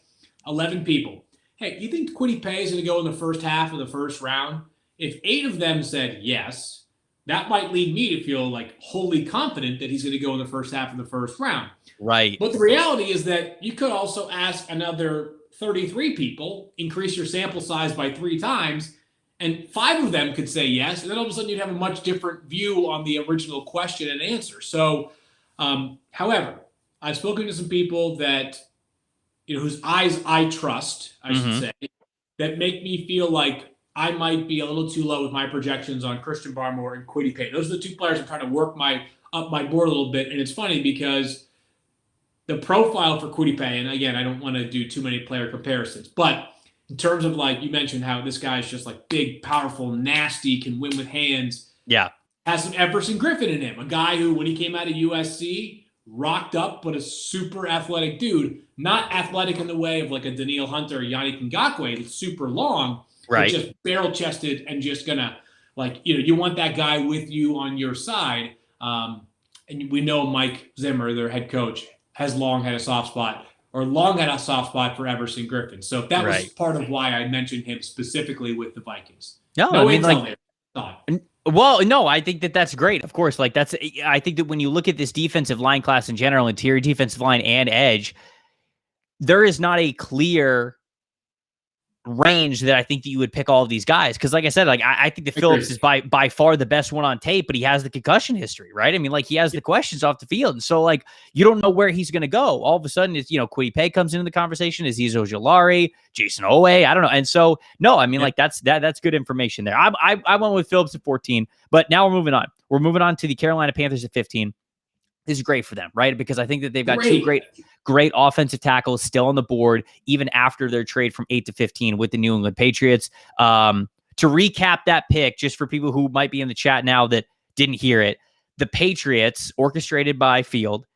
11 people, "Hey, you think Kwity Paye is going to go in the first half of the first round?" If 8 of them said yes, that might lead me to feel like wholly confident that he's going to go in the first half of the first round. Right. But the reality is that you could also ask another 33 people, increase your sample size by 3 times, and 5 of them could say yes. And then all of a sudden you'd have a much different view on the original question and answer. So, however, I've spoken to some people that, whose eyes I trust, I should say, that make me feel like I might be a little too low with my projections on Christian Barmore and Kwity Paye. Those are the 2 players I'm trying to work up my board a little bit. And it's funny because the profile for Kwity Paye, and again, I don't want to do too many player comparisons, but in terms of like you mentioned how this guy is just like big, powerful, nasty, can win with hands. Yeah. Has some Everson Griffin in him, a guy who, when he came out of USC, rocked up, but a super athletic dude. Not athletic in the way of like a Daniil Hunter or Yannick Ngakoue, super long. Right. Just barrel-chested and just gonna you want that guy with you on your side. And we know Mike Zimmer, their head coach, has long had a soft spot for Everson Griffin. So that was part of why I mentioned him specifically with the Vikings. No, I mean, well, no, I think that's great. Of course, I think that when you look at this defensive line class in general, interior defensive line and edge, there is not a clear range that I think that you would pick all of these guys. Cause like I said, like I think that Phillips is by far the best one on tape, but he has the concussion history, right? I mean, like he has the questions off the field. And so like, you don't know where he's going to go. All of a sudden it's, Kwity Paye comes into the conversation, Azeez Ojulari, Jason Owe, I don't know. And so, no, I mean, like that's good information there. I went with Phillips at 14, but now we're moving on. We're moving on to the Carolina Panthers at 15. This is great for them, right? Because I think that they've got two great offensive tackles still on the board, even after their trade from 8 to 15 with the New England Patriots. To recap that pick, just for people who might be in the chat now that didn't hear it, the Patriots, orchestrated by Field,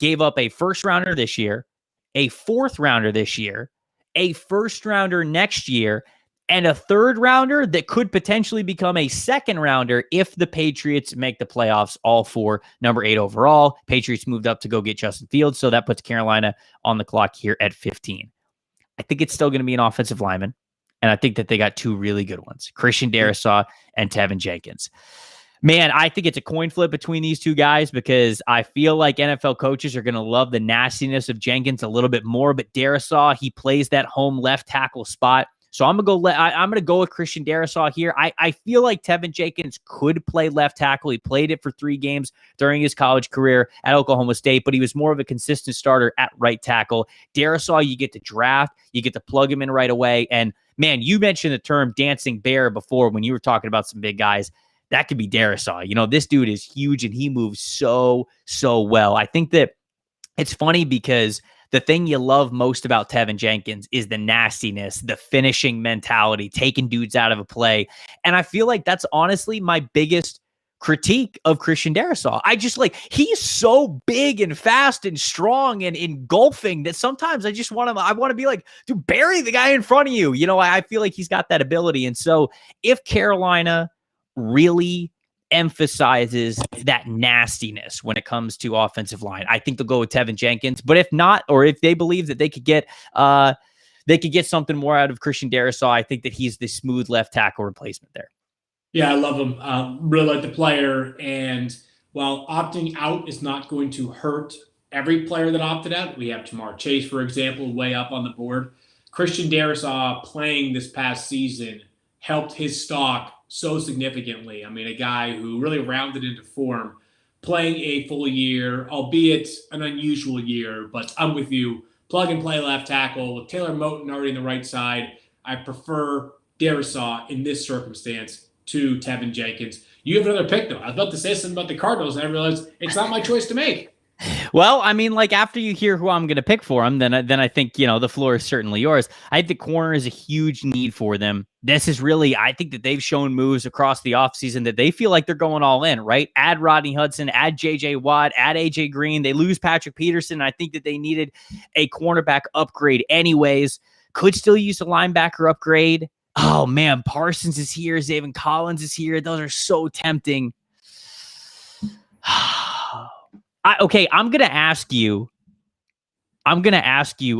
gave up a first rounder this year, a fourth rounder this year, a first rounder next year, and a third rounder that could potentially become a second rounder if the Patriots make the playoffs, all for number 8 overall. Patriots moved up to go get Justin Fields, so that puts Carolina on the clock here at 15. I think it's still going to be an offensive lineman, and I think that they got two really good ones, Christian Darrisaw and Tevin Jenkins. Man, I think it's a coin flip between these two guys because I feel like NFL coaches are going to love the nastiness of Jenkins a little bit more, but Darrisaw, he plays that home left tackle spot. So I'm gonna go with Christian Darrisaw here. I feel like Tevin Jenkins could play left tackle. He played it for 3 games during his college career at Oklahoma State, but he was more of a consistent starter at right tackle. Darrisaw, you get to draft, you get to plug him in right away. And man, you mentioned the term dancing bear before when you were talking about some big guys. That could be Darrisaw. This dude is huge and he moves so well. I think that it's funny because the thing you love most about Tevin Jenkins is the nastiness, the finishing mentality, taking dudes out of a play. And I feel like that's honestly my biggest critique of Christian Darrisaw. I just he's so big and fast and strong and engulfing that sometimes I just want to be like, dude, bury the guy in front of you. I feel like he's got that ability. And so if Carolina really emphasizes that nastiness when it comes to offensive line, I think they'll go with Tevin Jenkins. But if not, or if they believe that they could get something more out of Christian Darrisaw, I think that he's the smooth left tackle replacement there. Yeah, I love him. Really like the player. And while opting out is not going to hurt every player that opted out, we have Jamar Chase, for example, way up on the board. Christian Darrisaw playing this past season helped his stock so significantly. I mean, a guy who really rounded into form, playing a full year, albeit an unusual year, but I'm with you. Plug and play left tackle with Taylor Moton already on the right side. I prefer Darrisaw in this circumstance to Tevin Jenkins. You have another pick, though. I was about to say something about the Cardinals, and I realized it's not my choice to make. Well, I mean, after you hear who I'm going to pick for him, then I think, the floor is certainly yours. I think the corner is a huge need for them. This is really, I think that they've shown moves across the offseason that they feel like they're going all in, right? Add Rodney Hudson, add J.J. Watt, add A.J. Green. They lose Patrick Peterson. I think that they needed a cornerback upgrade anyways. Could still use a linebacker upgrade. Oh, man, Parsons is here. Zaven Collins is here. Those are so tempting. Okay, I'm gonna ask you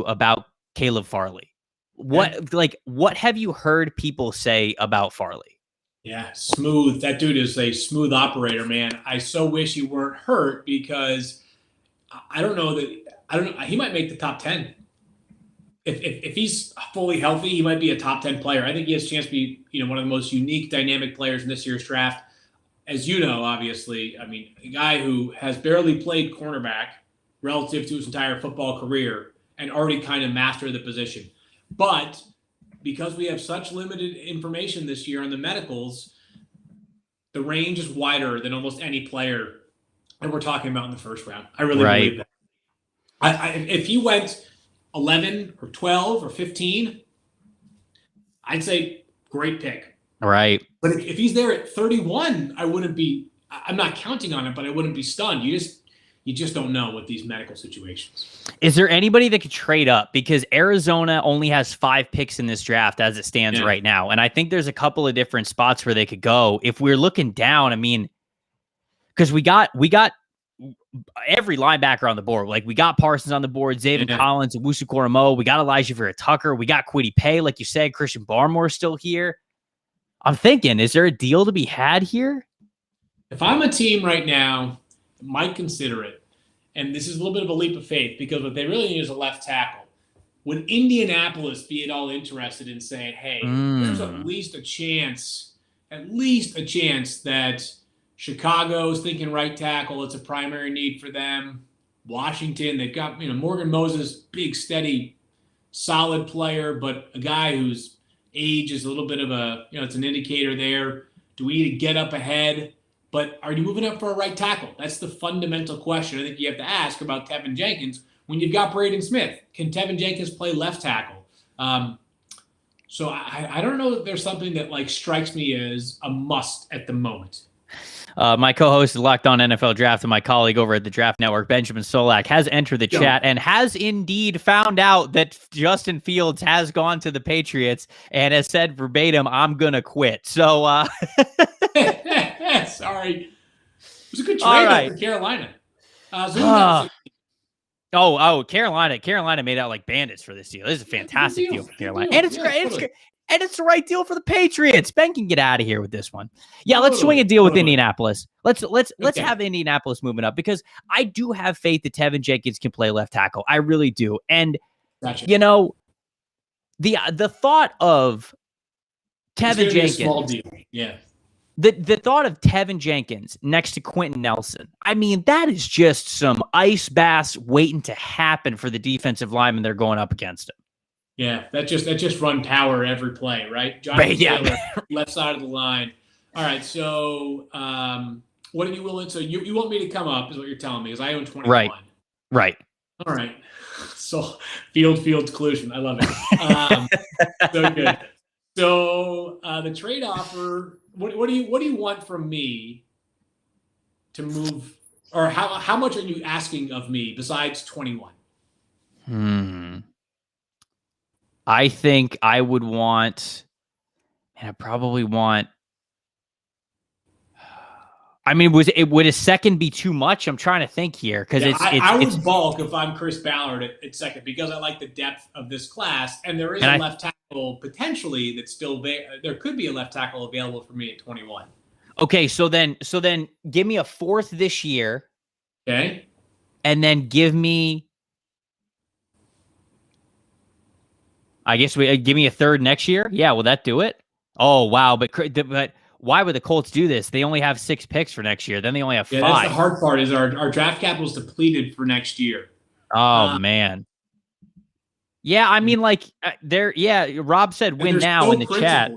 about Caleb Farley. What have you heard people say about Farley? Yeah, smooth. That dude is a smooth operator, man. I so wish he weren't hurt because I don't know. He might make the top 10. If he's fully healthy, he might be a top 10 player. I think he has a chance to be, one of the most unique, dynamic players in this year's draft. As you know, obviously, I mean, a guy who has barely played cornerback relative to his entire football career and already kind of mastered the position. But because we have such limited information this year on the medicals, the range is wider than almost any player that we're talking about in the first round. I really believe that. If he went 11 or 12 or 15, I'd say great pick. Right. But if he's there at 31, I'm not counting on it, but I wouldn't be stunned. You just don't know with these medical situations. Is there anybody that could trade up? Because Arizona only has 5 picks in this draft as it stands right now. And I think there's a couple of different spots where they could go. If we're looking down, I mean, because we got every linebacker on the board. We got Parsons on the board, Zaven Collins, and Wusu Koromo. We got Elijah Vera Tucker. We got Kwity Paye, like you said. Christian Barmore still here. I'm thinking, is there a deal to be had here? If I'm a team right now, might consider it. And this is a little bit of a leap of faith because what they really need is a left tackle. would Indianapolis be at all interested in saying, hey, there's at least a chance that Chicago's thinking right tackle, it's a primary need for them. Washington, they've got, Morgan Moses, big, steady, solid player, but a guy whose age is a little bit of a, it's an indicator there. Do we need to get up ahead? But are you moving up for a right tackle? That's the fundamental question I think you have to ask about Tevin Jenkins when you've got Braden Smith. Can Tevin Jenkins play left tackle? So I don't know if there's something that strikes me as a must at the moment. My co-host is Locked On NFL Draft and my colleague over at the Draft Network, Benjamin Solak, has entered the chat and has indeed found out that Justin Fields has gone to the Patriots and has said verbatim, "I'm going to quit." So, sorry. It was a good trade for Carolina. Carolina made out like bandits for this deal. This is a fantastic deal for Carolina. And it's great. And it's the right deal for the Patriots. Ben can get out of here with this one. Yeah, let's swing a deal with Indianapolis. Let's have Indianapolis moving up because I do have faith that Tevin Jenkins can play left tackle. I really do. And the thought of Tevin Jenkins, small deal. Yeah. The thought of Tevin Jenkins next to Quentin Nelson, I mean, that is just some ice baths waiting to happen for the defensive linemen they're going up against him. Yeah, that just run power every play, right? Jonathan Taylor, left side of the line. All right, so what are you willing? So you want me to come up is what you're telling me, because I own 21. Right. All right. So field collusion. I love it. So good. So the trade offer. What do you want from me to move, or how much are you asking of me besides 21? I think I would want, and I probably want. I mean, would a second be too much? I'm trying to think here because I would bulk if I'm Chris Ballard at second because I like the depth of this class, and there is a left tackle potentially that's still there. There could be a left tackle available for me at 21. Okay, so then give me a fourth this year. Okay, and then give me. I guess give me a third next year. Yeah, will that do it? Oh wow, but why would the Colts do this? They only have 6 picks for next year. Then they only have 5. That's the hard part. Is our draft capital is depleted for next year. Oh man. Yeah, I mean, Rob said win now in the chat.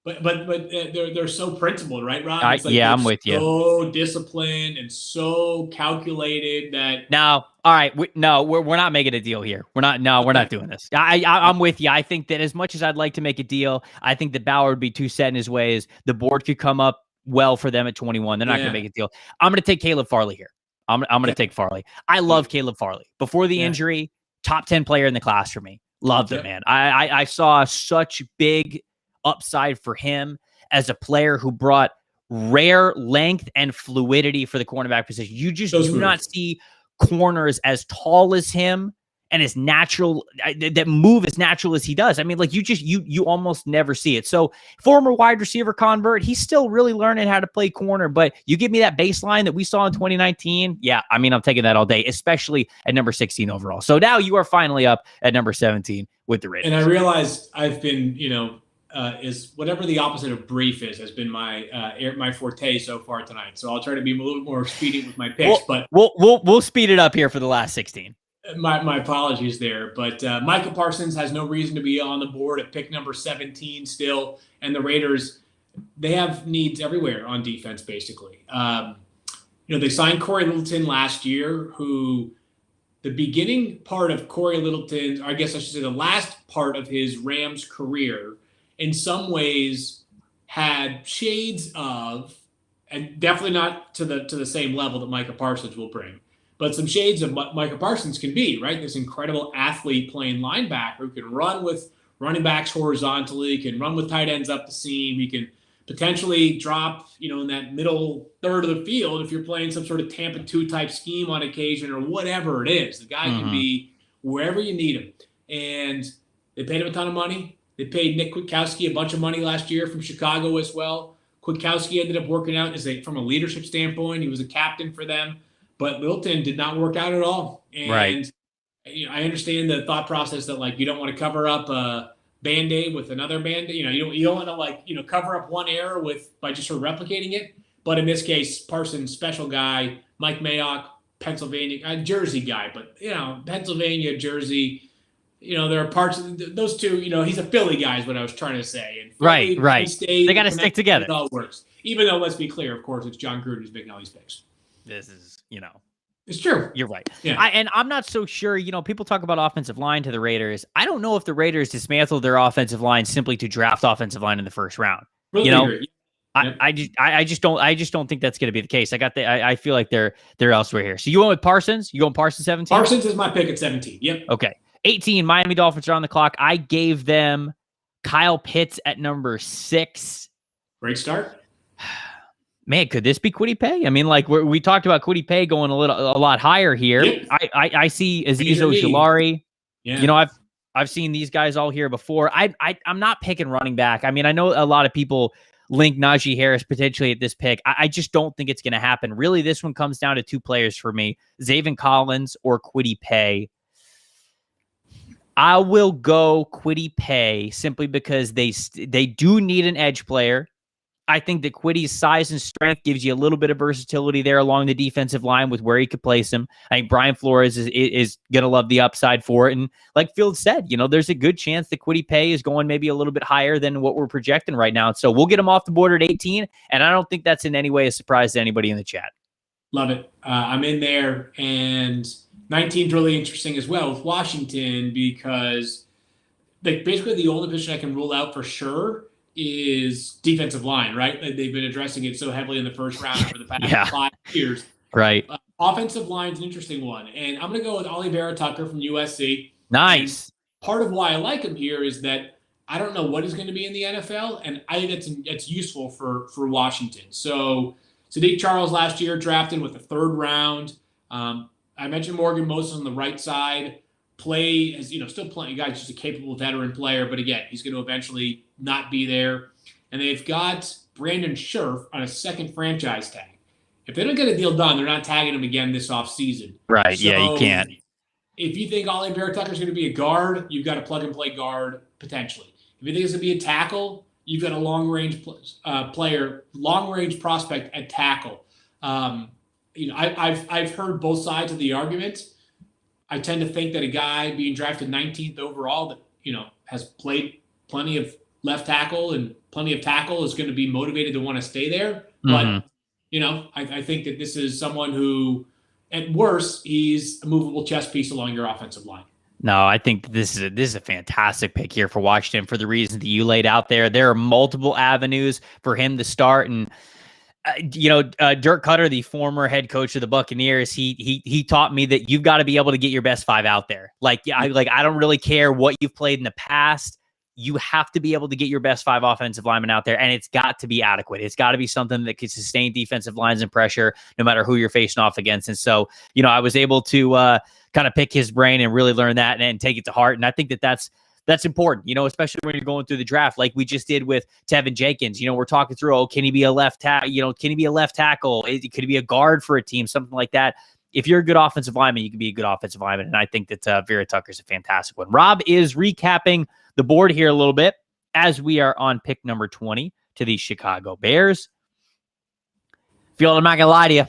But they're so principled, right, Rob? I'm with you. So disciplined and so calculated that. No, all right, we're not making a deal here. We're not doing this. I'm with you. I think that as much as I'd like to make a deal, I think that Ballard would be too set in his ways. The board could come up well for them at 21. They're not going to make a deal. I'm going to take Caleb Farley here. I'm going to take Farley. I love Caleb Farley. Before the injury, top 10 player in the class for me. Loved it, man. I saw such big upside for him as a player who brought rare length and fluidity for the cornerback position. You just do not see corners as tall as him and as natural, that move as natural as he does. I mean, you almost never see it. So former wide receiver convert, he's still really learning how to play corner, but you give me that baseline that we saw in 2019. Yeah. I mean, I'm taking that all day, especially at number 16 overall. So now you are finally up at number 17 with the Raiders. And I realized I've been, is whatever the opposite of brief has been my forte so far tonight. So I'll try to be a little bit more expedient with my picks. But we'll speed it up here for the last 16. My apologies there, but Micah Parsons has no reason to be on the board at pick number 17 still, and the Raiders, they have needs everywhere on defense basically. They signed Corey Littleton last year, who the beginning part of Corey Littleton's, or I guess I should say the last part of his Rams career, in some ways had shades of, and definitely not to the same level that Micah Parsons will bring, but some shades of what Micah Parsons can be, right? This incredible athlete playing linebacker who can run with running backs horizontally, can run with tight ends up the seam. He can potentially drop, in that middle third of the field if you're playing some sort of Tampa 2 type scheme on occasion or whatever it is. The guy can be wherever you need him. And they paid him a ton of money. They paid Nick Kwiatkowski a bunch of money last year from Chicago as well. Kwiatkowski ended up working out from a leadership standpoint. He was a captain for them. But Littleton did not work out at all. And I understand the thought process that like you don't want to cover up a Band-Aid with another Band-Aid. You don't want to like cover up one error by just sort of replicating it. But in this case, Parsons, special guy, Mike Mayock, Pennsylvania, Jersey guy, but Pennsylvania, Jersey. There are parts of those two. He's a Philly guy, is what I was trying to say. And Philly, right. State, They got to stick together. It all works. Even though, let's be clear, of course, it's John Gruden who's making all these picks. This is, It's true. You're right. Yeah. And I'm not so sure, people talk about offensive line to the Raiders. I don't know if the Raiders dismantled their offensive line simply to draft offensive line in the first round. Really agree. I just don't think that's going to be the case. I feel like they're elsewhere here. So you went with Parsons? You going Parsons 17? Parsons is my pick at 17. Yep. Okay. 18, Miami Dolphins are on the clock. I gave them Kyle Pitts at number 6. Great start. Man, could this be Kwity Paye? I mean, like we talked about Kwity Paye going a lot higher here. Yep. I see Azeez Ojulari. Yeah. I've seen these guys all here before. I'm not picking running back. I mean, I know a lot of people link Najee Harris potentially at this pick. I just don't think it's going to happen. Really, this one comes down to 2 players for me: Zaven Collins or Kwity Paye. I will go Kwity Paye simply because they do need an edge player. I think that Quity's size and strength gives you a little bit of versatility there along the defensive line with where he could place him. I think Brian Flores is going to love the upside for it. And like Field said, there's a good chance that Kwity Paye is going maybe a little bit higher than what we're projecting right now. So we'll get him off the board at 18. And I don't think that's in any way a surprise to anybody in the chat. Love it. I'm in there. And 19 is really interesting as well with Washington because basically the only position I can rule out for sure is defensive line, right? They've been addressing it so heavily in the first round for the past 5 years. Right. Offensive line's an interesting one. And I'm going to go with Ollie Vera-Tucker from USC. Nice. And part of why I like him here is that I don't know what he's going to be in the NFL, and I think it's useful for Washington. So Sadiq Charles last year drafted with the 3rd round. I mentioned Morgan Moses on the right side. Still playing. Guy's just a capable veteran player, but again, he's going to eventually not be there. And they've got Brandon Scherf on a 2nd franchise tag. If they don't get a deal done, they're not tagging him again this offseason. Right. So yeah, you can't. If you think Ollie Vera-Tucker is going to be a guard, you've got a plug-and-play guard potentially. If you think it's going to be a tackle, you've got a long-range player, long-range prospect at tackle. I've heard both sides of the argument. I tend to think that a guy being drafted 19th overall that, has played plenty of left tackle and plenty of tackle is going to be motivated to want to stay there. Mm-hmm. But, I think that this is someone who, at worst, he's a movable chess piece along your offensive line. No, I think this is a fantastic pick here for Washington for the reasons that you laid out there. There are multiple avenues for him to start. And Dirk Cutter, the former head coach of the Buccaneers, he taught me that you've got to be able to get your best 5 out there. I don't really care what you've played in the past. You have to be able to get your best 5 offensive linemen out there, and it's got to be adequate. It's got to be something that can sustain defensive lines and pressure no matter who you're facing off against. And so, I was able to kind of pick his brain and really learn that and take it to heart. And I think that that's important, especially when you're going through the draft, like we just did with Tevin Jenkins. We're talking through, can he be a left tackle? Can he be a left tackle? Could he be a guard for a team? Something like that. If you're a good offensive lineman, you can be a good offensive lineman. And I think that Vera-Tucker is a fantastic one. Rob is recapping the board here a little bit as we are on pick number 20 to the Chicago Bears. Field, I'm not going to lie to you.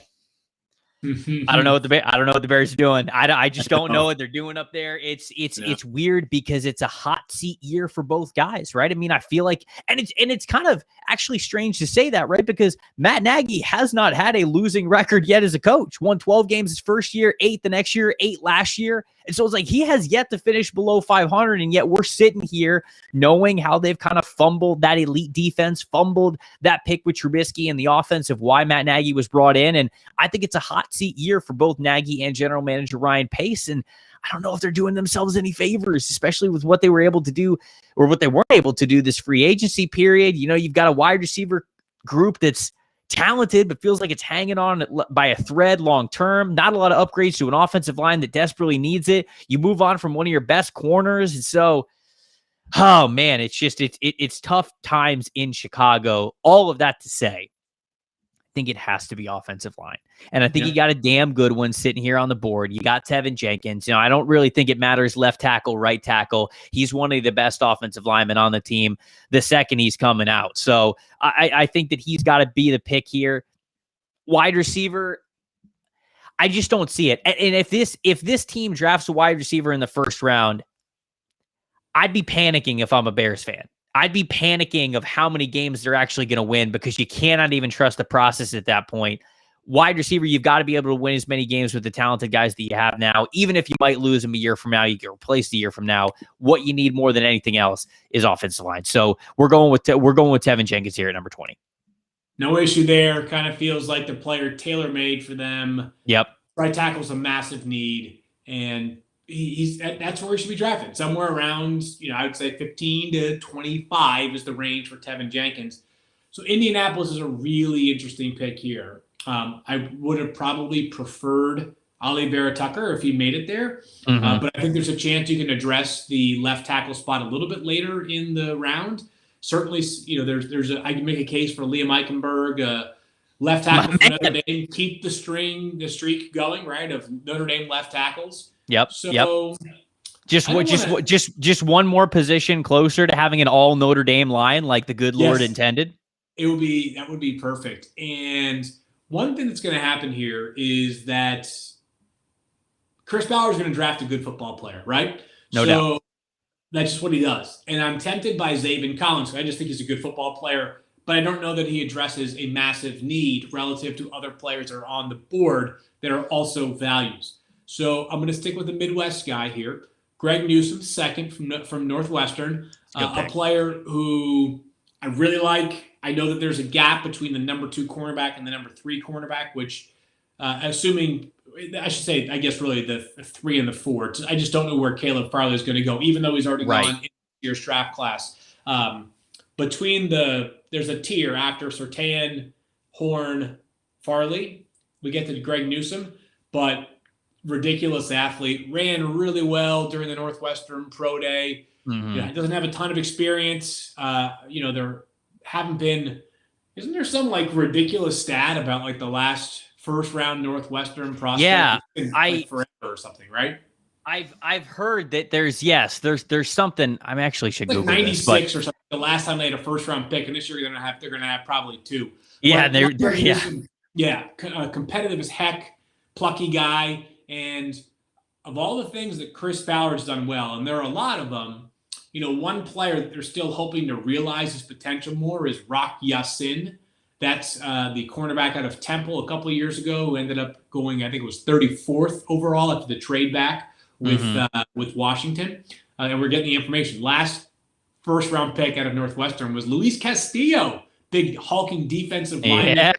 I don't know what the Bears are doing. I just don't know what they're doing up there. It's weird because it's a hot seat year for both guys, right? I mean, I feel like, and it's kind of actually strange to say that, right? Because Matt Nagy has not had a losing record yet as a coach. Won 12 games his first year, 8 the next year, 8 last year. And so it's like he has yet to finish below 500, and yet we're sitting here knowing how they've kind of fumbled that elite defense, fumbled that pick with Trubisky and the offense of why Matt Nagy was brought in. And I think it's a hot seat year for both Nagy and general manager Ryan Pace. And I don't know if they're doing themselves any favors, especially with what they were able to do or what they weren't able to do this free agency period. You've got a wide receiver group that's talented, but feels like it's hanging on by a thread long term. Not a lot of upgrades to an offensive line that desperately needs it. You move on from one of your best corners. And so, oh man, it's just, it's tough times in Chicago. All of that to say, think it has to be offensive line. And I think you got a damn good one sitting here on the board. You got Tevin Jenkins. I don't really think it matters left tackle, right tackle. He's one of the best offensive linemen on the team the second he's coming out. So I think that he's got to be the pick here. Wide receiver, I just don't see it. And if this team drafts a wide receiver in the first round, I'd be panicking if I'm a Bears fan. I'd be panicking of how many games they're actually going to win because you cannot even trust the process at that point. Wide receiver, you've got to be able to win as many games with the talented guys that you have now. Even if you might lose them a year from now, you can replace the year from now. What you need more than anything else is offensive line. So we're going with Tevin Jenkins here at number 20. No issue there. Kind of feels like the player tailor-made for them. Yep. Right tackle's a massive need, and that's where he should be drafted. Somewhere around, I would say 15 to 25 is the range for Tevin Jenkins. So Indianapolis is a really interesting pick here. I would have probably preferred Ali Vera-Tucker if he made it there, but I think there's a chance you can address the left tackle spot a little bit later in the round. Certainly, I can make a case for Liam Eichenberg, left tackle for Notre Dame. Keep the streak going, right, of Notre Dame left tackles. Yep. So just one more position closer to having an all Notre Dame line like the good Lord intended. That would be perfect. And one thing that's going to happen here is that Chris Ballard is going to draft a good football player, right? No doubt. That's just what he does. And I'm tempted by Zaven Collins. I just think he's a good football player, but I don't know that he addresses a massive need relative to other players that are on the board that are also values. So I'm going to stick with the Midwest guy here. Greg Newsome, second from Northwestern, a player who I really like. I know that there's a gap between the number 2 cornerback and the number 3 cornerback, which assuming – I should say, I guess, really the 3 and the 4. I just don't know where Caleb Farley is going to go, even though he's already gone in this year's draft class. There's a tier after Surtain, Horn, Farley. We get to Greg Newsome, but ridiculous athlete, ran really well during the Northwestern Pro Day. Doesn't have a ton of experience. There haven't been. Isn't there some ridiculous stat about the last first round Northwestern prospect? Yeah, forever or something, right? I've heard that there's something. I actually should Google 96 this, or something. The last time they had a first round pick, and this year they're gonna have probably 2. Yeah, competitive as heck, plucky guy, and of all the things that Chris Ballard's done well, and there are a lot of them. One player that they're still hoping to realize his potential more is Rock Ya-Sin. That's the cornerback out of Temple a couple of years ago, who ended up going, I think it was 34th overall after the trade back with Washington. And we're getting the information. Last first-round pick out of Northwestern was Luis Castillo, big hulking defensive lineman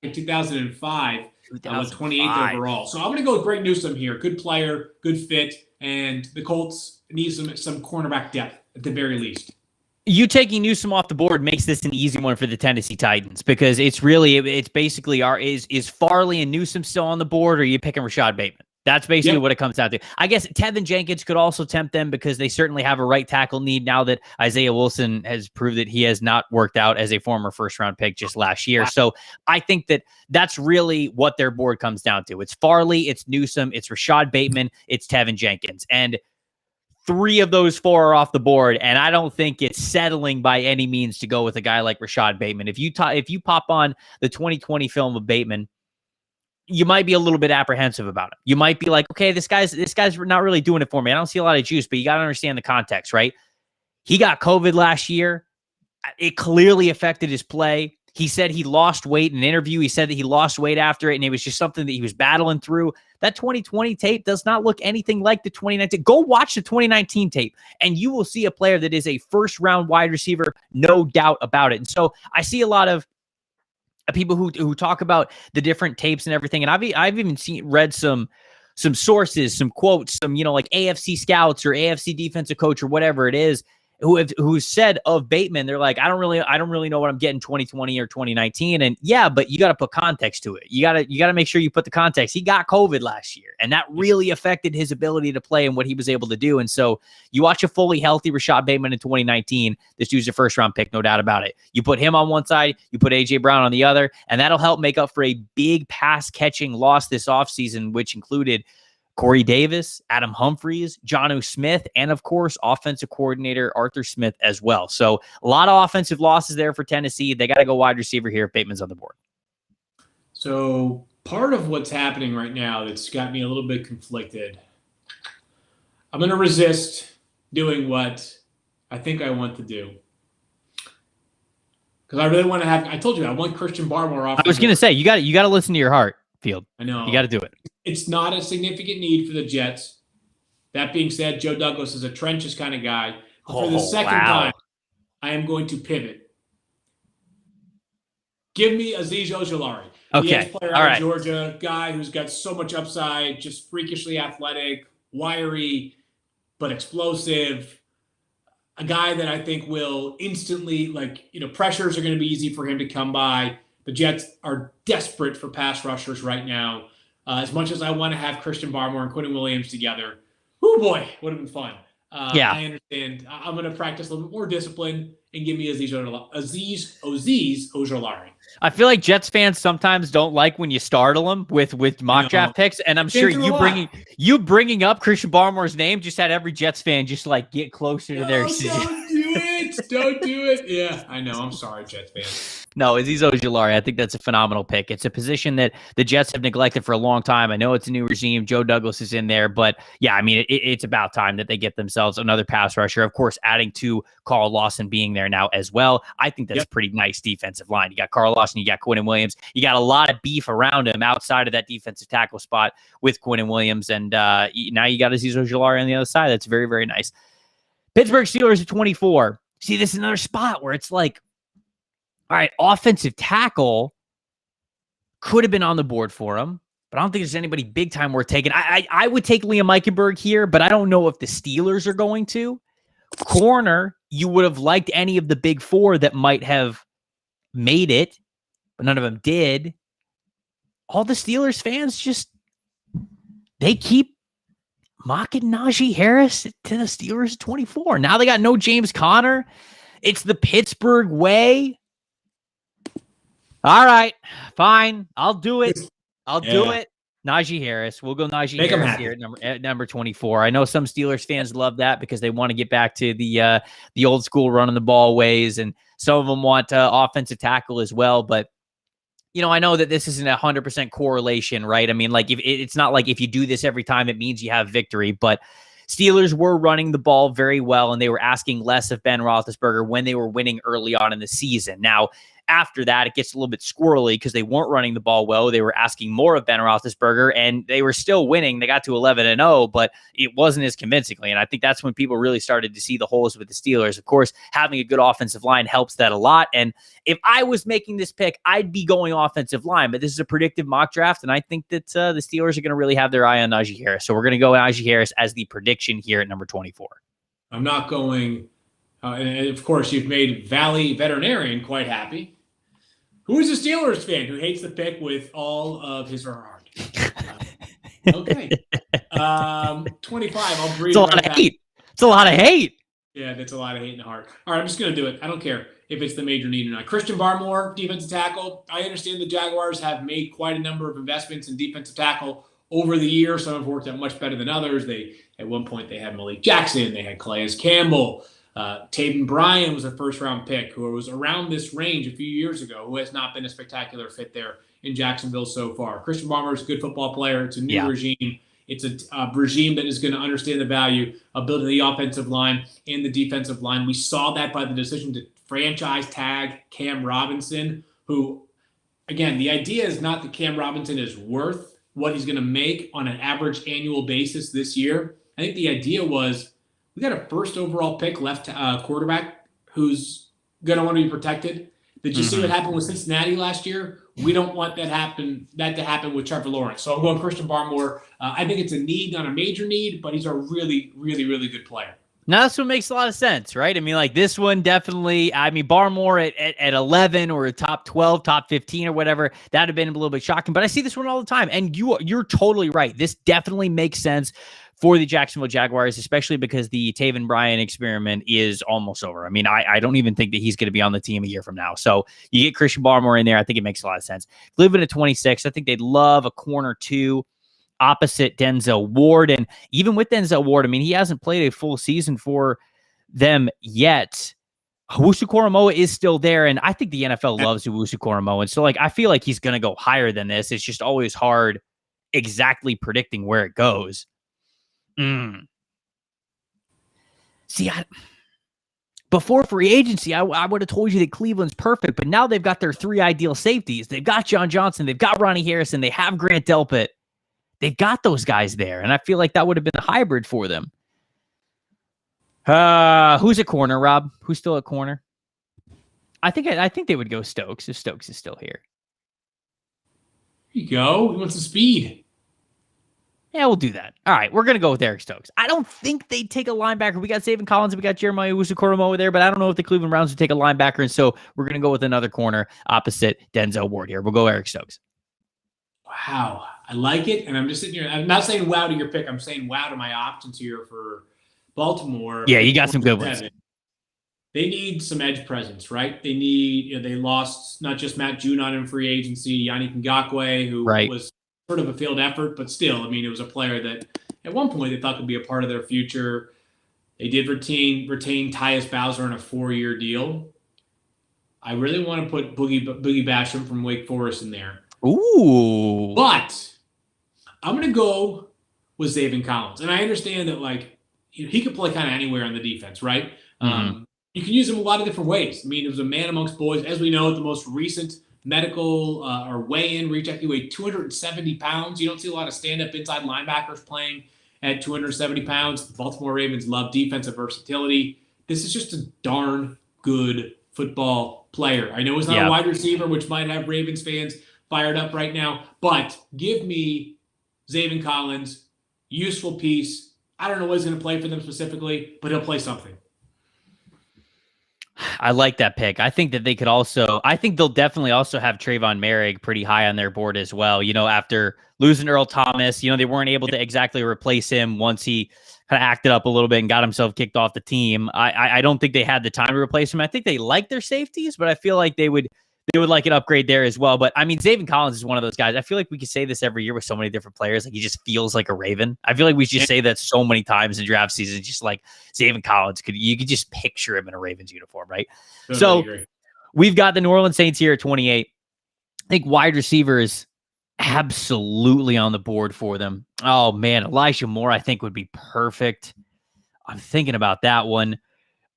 in 2005. Was 28th overall. So I'm going to go with Greg Newsome here. Good player, good fit, and the Colts need some cornerback depth at the very least. You taking Newsome off the board makes this an easy one for the Tennessee Titans because it's basically is Farley and Newsome still on the board, or are you picking Rashad Bateman? That's basically what it comes down to. I guess Tevin Jenkins could also tempt them because they certainly have a right tackle need now that Isaiah Wilson has proved that he has not worked out as a former first-round pick just last year. So I think that's really what their board comes down to. It's Farley, it's Newsome, it's Rashad Bateman, it's Tevin Jenkins. And 3 of those 4 are off the board, and I don't think it's settling by any means to go with a guy like Rashad Bateman. If you pop on the 2020 film of Bateman, you might be a little bit apprehensive about it. You might be like, okay, this guy's not really doing it for me. I don't see a lot of juice, but you got to understand the context, right? He got COVID last year. It clearly affected his play. He said he lost weight in an interview. He said that he lost weight after it, and it was just something that he was battling through. That 2020 tape does not look anything like the 2019. Go watch the 2019 tape, and you will see a player that is a first-round wide receiver, no doubt about it. And so I see a lot of people who talk about the different tapes and everything. And I've even read some sources, some quotes, some, AFC scouts or AFC defensive coach or whatever it is. who said of Bateman, they're like, I don't really know what I'm getting 2020 or 2019. And yeah, but you got to put context to it. You got to make sure you put the context. He got COVID last year, and that really affected his ability to play and what he was able to do. And so you watch a fully healthy Rashad Bateman in 2019, this dude's a first round pick, no doubt about it. You put him on one side, you put AJ Brown on the other, and that'll help make up for a big pass catching loss this offseason, which included Corey Davis, Adam Humphries, Jonnu Smith, and of course, offensive coordinator Arthur Smith as well. So a lot of offensive losses there for Tennessee. They got to go wide receiver here if Bateman's on the board. So part of what's happening right now that's got me a little bit conflicted. I'm going to resist doing what I think I want to do. Because I really want to have, I told you, I want Christian Barmore off. I was going to say, you got to listen to your heart, Field. I know. You got to do it. It's not a significant need for the Jets. That being said, Joe Douglas is a trenches kind of guy. But for the second time, I am going to pivot. Give me Azeez Ojulari. Okay. The ex-player out of Georgia, guy who's got so much upside, just freakishly athletic, wiry, but explosive. A guy that I think will instantly, pressures are going to be easy for him to come by. The Jets are desperate for pass rushers right now. As much as I want to have Christian Barmore and Quentin Williams together, oh boy, would have been fun. Yeah. I understand. I'm going to practice a little bit more discipline and give me Azeez Ojulari. I feel like Jets fans sometimes don't like when you startle them with mock draft picks, and I'm sure you bringing up Christian Barmore's name just had every Jets fan just get closer to their. Don't do it. Yeah, I know. I'm sorry, Jets fans. No, Azeez Ojulari, I think that's a phenomenal pick. It's a position that the Jets have neglected for a long time. I know it's a new regime. Joe Douglas is in there, but yeah, I mean, it's about time that they get themselves another pass rusher. Of course, adding to Carl Lawson being there now as well. I think that's a pretty nice defensive line. You got Carl Lawson, you got Quentin Williams. You got a lot of beef around him outside of that defensive tackle spot with Quentin Williams, and now you got Azeez Ojulari on the other side. That's very, very nice. Pittsburgh Steelers at 24. See, this is another spot where it's like, all right, offensive tackle could have been on the board for him, but I don't think there's anybody big time worth taking. I would take Liam Eichenberg here, but I don't know if the Steelers are going to. Corner, you would have liked any of the big four that might have made it, but none of them did. All the Steelers fans they keep mocking Najee Harris to the Steelers at 24. Now they got no James Conner. It's the Pittsburgh way. All right, fine. I'll do it. Do it. Najee Harris. We'll go Najee Harris here at number 24. I know some Steelers fans love that because they want to get back to the old school running the ball ways, and some of them want offensive tackle as well. But I know that this isn't 100% correlation, right? I mean, if it's not like if you do this every time, it means you have victory. But Steelers were running the ball very well, and they were asking less of Ben Roethlisberger when they were winning early on in the season. Now, after that, it gets a little bit squirrely because they weren't running the ball well. They were asking more of Ben Roethlisberger, and they were still winning. They got to 11-0, but it wasn't as convincingly. And I think that's when people really started to see the holes with the Steelers. Of course, having a good offensive line helps that a lot. And if I was making this pick, I'd be going offensive line. But this is a predictive mock draft, and I think that the Steelers are going to really have their eye on Najee Harris. So we're going to go Najee Harris as the prediction here at number 24. I'm not going, and of course, you've made Valley Veterinarian quite happy. Who is a Steelers fan who hates the pick with all of his or her heart? Okay. 25. I'll breathe. It's a lot of hate. It's a lot of hate. Yeah, that's a lot of hate in the heart. All right, I'm just going to do it. I don't care if it's the major need or not. Christian Barmore, defensive tackle. I understand the Jaguars have made quite a number of investments in defensive tackle over the years. Some have worked out much better than others. At one point, they had Malik Jackson. They had Calais Campbell. Taven Bryan was a first-round pick who was around this range a few years ago, who has not been a spectacular fit there in Jacksonville so far. Christian Barmore is a good football player. It's a new regime. It's a regime that is going to understand the value of building the offensive line and the defensive line. We saw that by the decision to franchise tag Cam Robinson, who, again, the idea is not that Cam Robinson is worth what he's going to make on an average annual basis this year. I think the idea was, we got a first overall pick left quarterback who's going to want to be protected. Did you see what happened with Cincinnati last year? We don't want that to happen with Trevor Lawrence. So I'm going Christian Barmore. I think it's a need, not a major need, but he's a really, really, really good player. Now, that's what makes a lot of sense, right? I mean, like this one definitely, I mean, Barmore at 11 or a top 12, top 15 or whatever, that'd have been a little bit shocking. But I see this one all the time. And you're totally right. This definitely makes sense for the Jacksonville Jaguars, especially because the Taven Bryan experiment is almost over. I mean, I don't even think that he's going to be on the team a year from now. So you get Christian Barmore in there. I think it makes a lot of sense. Cleveland at 26. I think they'd love a corner two opposite Denzel Ward. And even with Denzel Ward, I mean, he hasn't played a full season for them yet. Owusu-Koramoah is still there, and I think the NFL loves Owusu-Koramoah. And so, like, I feel like he's going to go higher than this. It's just always hard exactly predicting where it goes. See, before free agency, I would have told you that Cleveland's perfect, but now they've got their three ideal safeties. They've got John Johnson, they've got Ronnie Harrison, they have Grant Delpit. They've got those guys there, and I feel like that would have been a hybrid for them. Who's at corner, Rob? Who's still at corner? I think they would go Stokes if Stokes is still here. Here you go. He wants the speed. Yeah, we'll do that. All right, we're going to go with Eric Stokes. I don't think they'd take a linebacker. We got Zaven Collins, we got Jeremiah Owusu-Koramoah there, but I don't know if the Cleveland Browns would take a linebacker, and so we're going to go with another corner opposite Denzel Ward here. We'll go Eric Stokes. Wow. I like it, and I'm just sitting here. I'm not saying wow to your pick. I'm saying wow to my options here for Baltimore. Yeah, you got some good ones. They need some edge presence, right? They need. They lost not just Matt Judon in free agency, Yannick Ngakoue, who was sort of a failed effort, but still, I mean, it was a player that at one point they thought could be a part of their future. They did retain Tyus Bowser on a 4-year deal. I really want to put Boogie Basham from Wake Forest in there. Ooh, but I'm going to go with Zaven Collins. And I understand that, like, he could play kind of anywhere on the defense, right? Mm-hmm. You can use him a lot of different ways. I mean, it was a man amongst boys. As we know, the most recent medical or weigh-in recheck, he weighed 270 pounds. You don't see a lot of stand-up inside linebackers playing at 270 pounds. The Baltimore Ravens love defensive versatility. This is just a darn good football player. I know he's not a wide receiver, which might have Ravens fans fired up right now, but give me Zaven Collins, useful piece. I don't know what he's going to play for them specifically, but he'll play something. I like that pick. I think that they could also, I think they'll definitely also have Trayvon Merrick pretty high on their board as well. You know, after losing Earl Thomas, you know, they weren't able to exactly replace him once he kind of acted up a little bit and got himself kicked off the team. I don't think they had the time to replace him. I think they like their safeties, but I feel like they would like an upgrade there as well. But I mean, Zaven Collins is one of those guys. I feel like we could say this every year with so many different players. Like, he just feels like a Raven. I feel like we just say that so many times in draft season, just like Zaven Collins you could just picture him in a Ravens uniform, right? Totally agree. We've got the New Orleans Saints here at 28. I think wide receiver is absolutely on the board for them. Oh man, Elijah Moore, I think would be perfect. I'm thinking about that one.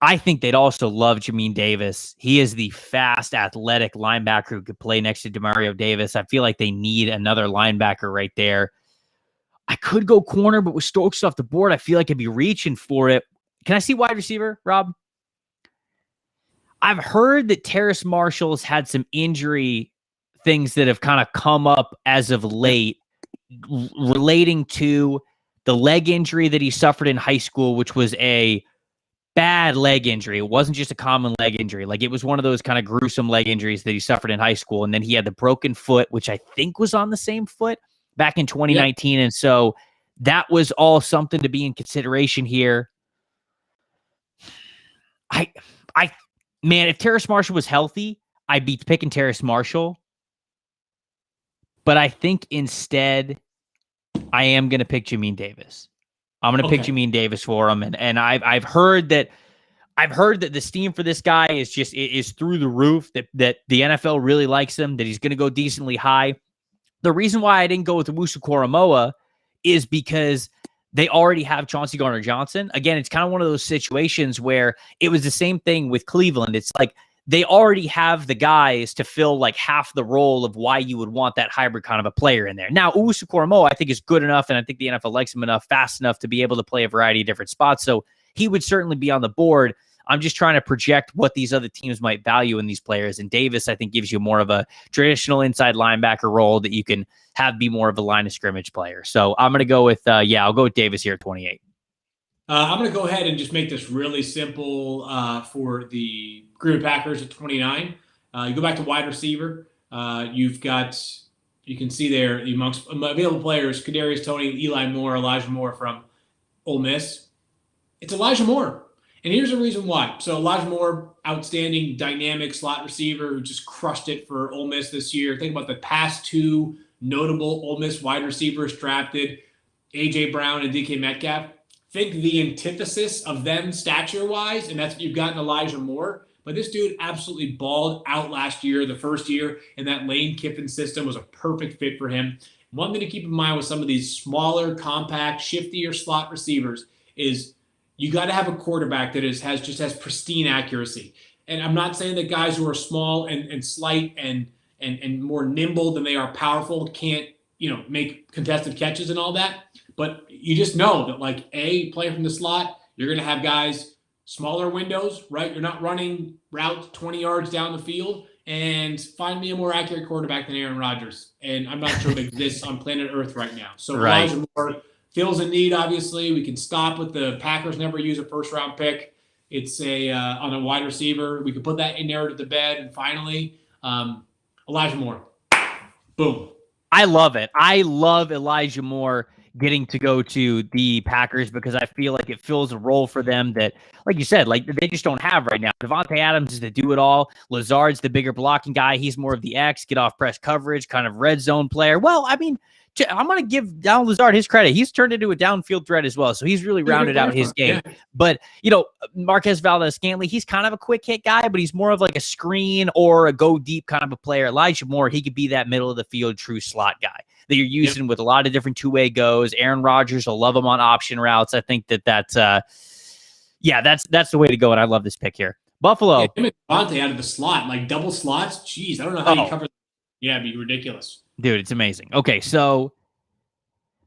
I think they'd also love Jamin Davis. He is the fast, athletic linebacker who could play next to Demario Davis. I feel like they need another linebacker right there. I could go corner, but with Stokes off the board, I feel like I'd be reaching for it. Can I see wide receiver, Rob? I've heard that Terrace Marshall's had some injury things that have kind of come up as of late relating to the leg injury that he suffered in high school, which was a bad leg injury. It wasn't just a common leg injury. Like, it was one of those kind of gruesome leg injuries that he suffered in high school. And then he had the broken foot, which I think was on the same foot back in 2019. Yep. And so that was all something to be in consideration here. Man, if Terrace Marshall was healthy, I'd be picking Terrace Marshall. But I think instead I am going to pick Jamin Davis. I'm going to pick Jamin Davis for him. And I've heard that the steam for this guy is through the roof, that the NFL really likes him, that he's going to go decently high. The reason why I didn't go with Owusu-Koramoah is because they already have Chauncey Gardner-Johnson. Again, it's kind of one of those situations where it was the same thing with Cleveland. It's like they already have the guys to fill like half the role of why you would want that hybrid kind of a player in there. Now, Owusu-Koramoah, I think, is good enough, and I think the NFL likes him enough, fast enough to be able to play a variety of different spots. So he would certainly be on the board. I'm just trying to project what these other teams might value in these players. And Davis, I think, gives you more of a traditional inside linebacker role that you can have be more of a line of scrimmage player. So I'm going to go with, I'll go with Davis here at 28. I'm going to go ahead and just make this really simple for the Green Bay Packers at 29. You go back to wide receiver. You can see there amongst available players, Kadarius Toney, Eli Moore, Elijah Moore from Ole Miss. It's Elijah Moore. And here's the reason why. So Elijah Moore, outstanding dynamic slot receiver who just crushed it for Ole Miss this year. Think about the past two notable Ole Miss wide receivers drafted, A.J. Brown and DK Metcalf. Think the antithesis of them stature-wise, and that's what you've got in Elijah Moore. But this dude absolutely balled out last year, the first year, and that Lane Kiffin system was a perfect fit for him. One thing to keep in mind with some of these smaller, compact, shiftier slot receivers is you got to have a quarterback that has pristine accuracy. And I'm not saying that guys who are small and slight and more nimble than they are powerful can't, make contested catches and all that. But you just know that, playing from the slot, you're going to have guys smaller windows, right? You're not running routes 20 yards down the field. And find me a more accurate quarterback than Aaron Rodgers. And I'm not sure it exists on planet Earth right now. So right. Elijah Moore feels a need, obviously. We can stop with the Packers never use a first-round pick. It's on a wide receiver. We could put that in there to the bed. And finally, Elijah Moore. Boom. I love it. I love Elijah Moore getting to go to the Packers because I feel like it fills a role for them that, like you said, they just don't have right now. Devontae Adams is the do-it-all. Lazard's the bigger blocking guy. He's more of the X, get-off press coverage, kind of red zone player. Well, I mean, I'm going to give Donald Lazard his credit. He's turned into a downfield threat as well, so he's really rounded out his game. Yeah. But, Marquez Valdes-Scantling, he's kind of a quick hit guy, but he's more of like a screen or a go-deep kind of a player. Elijah Moore, he could be that middle-of-the-field true slot guy that you're using with a lot of different two-way goes. Aaron Rodgers will love him on option routes. I think that's the way to go, and I love this pick here. Buffalo. Yeah, him and Devontae out of the slot, like double slots. Jeez, I don't know how you cover that. Yeah, it'd be ridiculous. Dude, it's amazing. Okay, so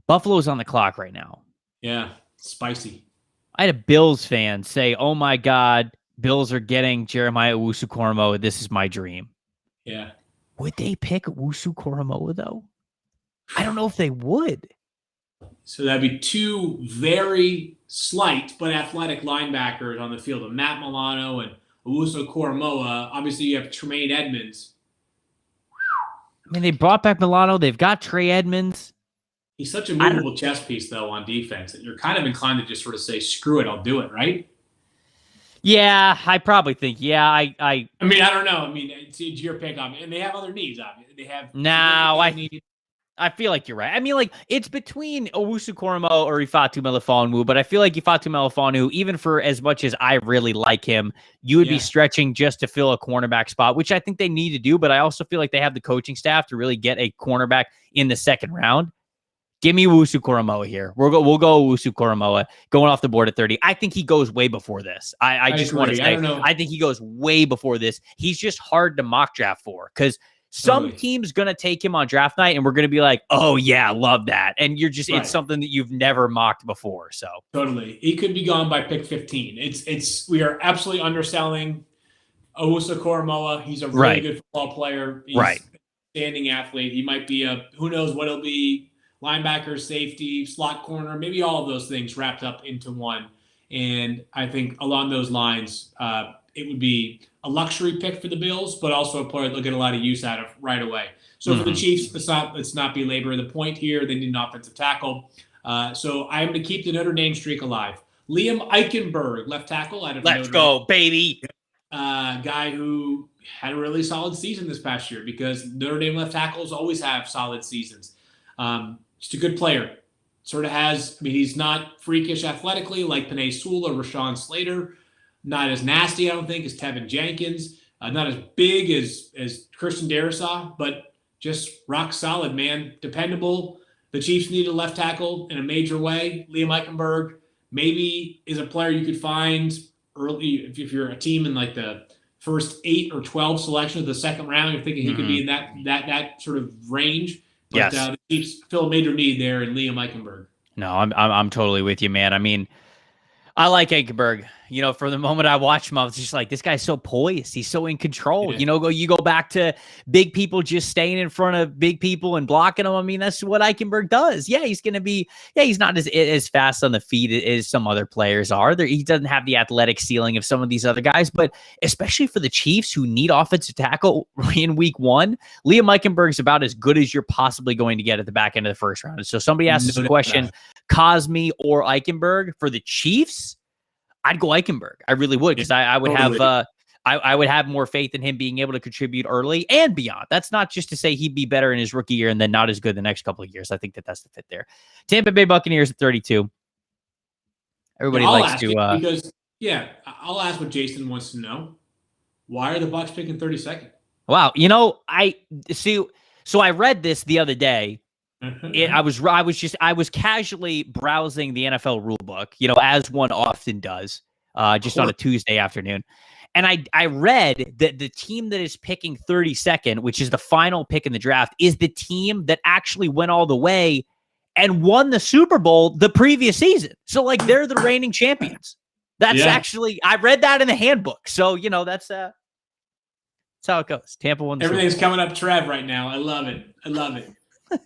Buffalo's on the clock right now. Yeah, spicy. I had a Bills fan say, oh my God, Bills are getting Jeremiah Owusu-Koramoah. This is my dream. Yeah. Would they pick Owusu-Koramoah, though? I don't know if they would. So that'd be two very slight but athletic linebackers on the field of Matt Milano and Owusu-Koramoah. Obviously, you have Tremaine Edmonds. I mean, they brought back Milano. They've got Trey Edmonds. He's such a movable chess piece, though, on defense that you're kind of inclined to just sort of say, screw it, I'll do it, right? Yeah, I probably think, yeah. I mean, I don't know. I mean, it's your pick on it. And they have other needs, obviously. They have I feel like you're right. I mean, it's between Owusu-Koramoah or Ifeatu Melifonwu, but I feel like Ifeatu Melifonwu, even for as much as I really like him, you would be stretching just to fill a cornerback spot, which I think they need to do, but I also feel like they have the coaching staff to really get a cornerback in the second round. Give me Owusu-Koramoah here. We'll go Owusu-Koramoah going off the board at 30. I think he goes way before this. I just want to say, I think he goes way before this. He's just hard to mock draft for because some team's going to take him on draft night and we're going to be like, oh yeah, love that. And you're just, it's something that you've never mocked before. So totally. He could be gone by pick 15. We are absolutely underselling Owusu-Koramoah. He's a really good football player. He's a standing athlete. He might be who knows what he'll be, linebacker, safety, slot corner, maybe all of those things wrapped up into one. And I think along those lines, it would be a luxury pick for the Bills, but also a player they'll get a lot of use out of right away. So for the Chiefs, let's not belabor the point here. They need an offensive tackle. So I'm going to keep the Notre Dame streak alive. Liam Eichenberg, left tackle out of Let's go, baby. Guy who had a really solid season this past year because Notre Dame left tackles always have solid seasons. Just a good player. Sort of he's not freakish athletically like Penei Sewell or Rashawn Slater. Not as nasty, I don't think, as Tevin Jenkins. Not as big as Christian Darrisaw, but just rock solid, man. Dependable. The Chiefs need a left tackle in a major way. Liam Eichenberg maybe is a player you could find early if you're a team in like the first 8 or 12 selection of the second round. You're thinking he could be in that sort of range. But the Chiefs fill a major need there in Liam Eichenberg. No, I'm totally with you, man. I mean, I like Eichenberg. For the moment I watched him, I was just like, this guy's so poised. He's so in control. Yeah. You go back to big people just staying in front of big people and blocking them. I mean, that's what Eichenberg does. Yeah, he's going to be, he's not as fast on the feet as some other players are. He doesn't have the athletic ceiling of some of these other guys, but especially for the Chiefs who need offensive tackle in week 1, Liam Eichenberg's about as good as you're possibly going to get at the back end of the first round. And so somebody asks this question, Cosme or Eichenberg for the Chiefs, I'd go Eichenberg. I really would, because I would have I would have more faith in him being able to contribute early and beyond. That's not just to say he'd be better in his rookie year and then not as good the next couple of years. I think that's the fit there. Tampa Bay Buccaneers at 32. Everybody likes to because I'll ask what Jason wants to know. Why are the Bucs picking 32nd? Wow, I see. So I read this the other day. I was casually browsing the NFL rule book, as one often does, just on a Tuesday afternoon. And I read that the team that is picking 32nd, which is the final pick in the draft, is the team that actually went all the way and won the Super Bowl the previous season. So they're the reigning champions. That's actually, I read that in the handbook. So, that's how it goes. Tampa won the Everything's coming up Trev right now. I love it.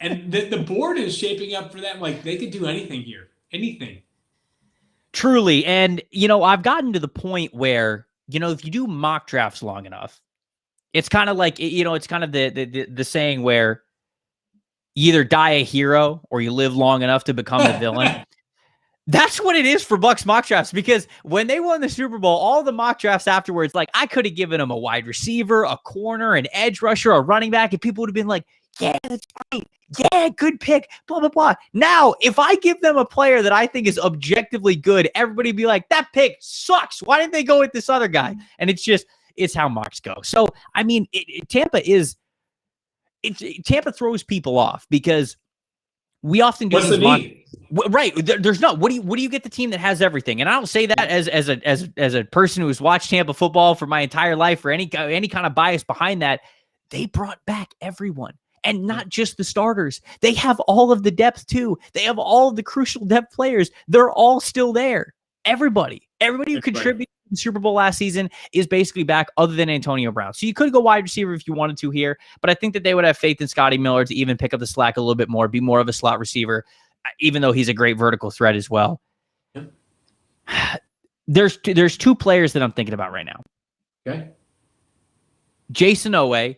And the board is shaping up for that. They could do anything here. Anything. Truly. And, I've gotten to the point where, if you do mock drafts long enough, it's kind of like, it's kind of the saying where you either die a hero or you live long enough to become a villain. That's what it is for Bucs mock drafts, because when they won the Super Bowl, all the mock drafts afterwards, I could have given them a wide receiver, a corner, an edge rusher, a running back, and people would have been like, yeah, that's right. Yeah, good pick, blah, blah, blah. Now, if I give them a player that I think is objectively good, everybody be like, that pick sucks. Why didn't they go with this other guy? And it's how mocks go. So, I mean, Tampa throws people off because we often do. What's the need? Right. There's no, what do you get the team that has everything? And I don't say that as a person who's watched Tampa football for my entire life or any kind of bias behind that. They brought back everyone. And not just the starters. They have all of the depth too. They have all of the crucial depth players. They're all still there. Everybody who contributed to the Super Bowl last season is basically back other than Antonio Brown. So you could go wide receiver if you wanted to here, but I think that they would have faith in Scotty Miller to even pick up the slack a little bit more, be more of a slot receiver, even though he's a great vertical threat as well. Yeah. There's 2 players that I'm thinking about right now. Okay. Jason Owe,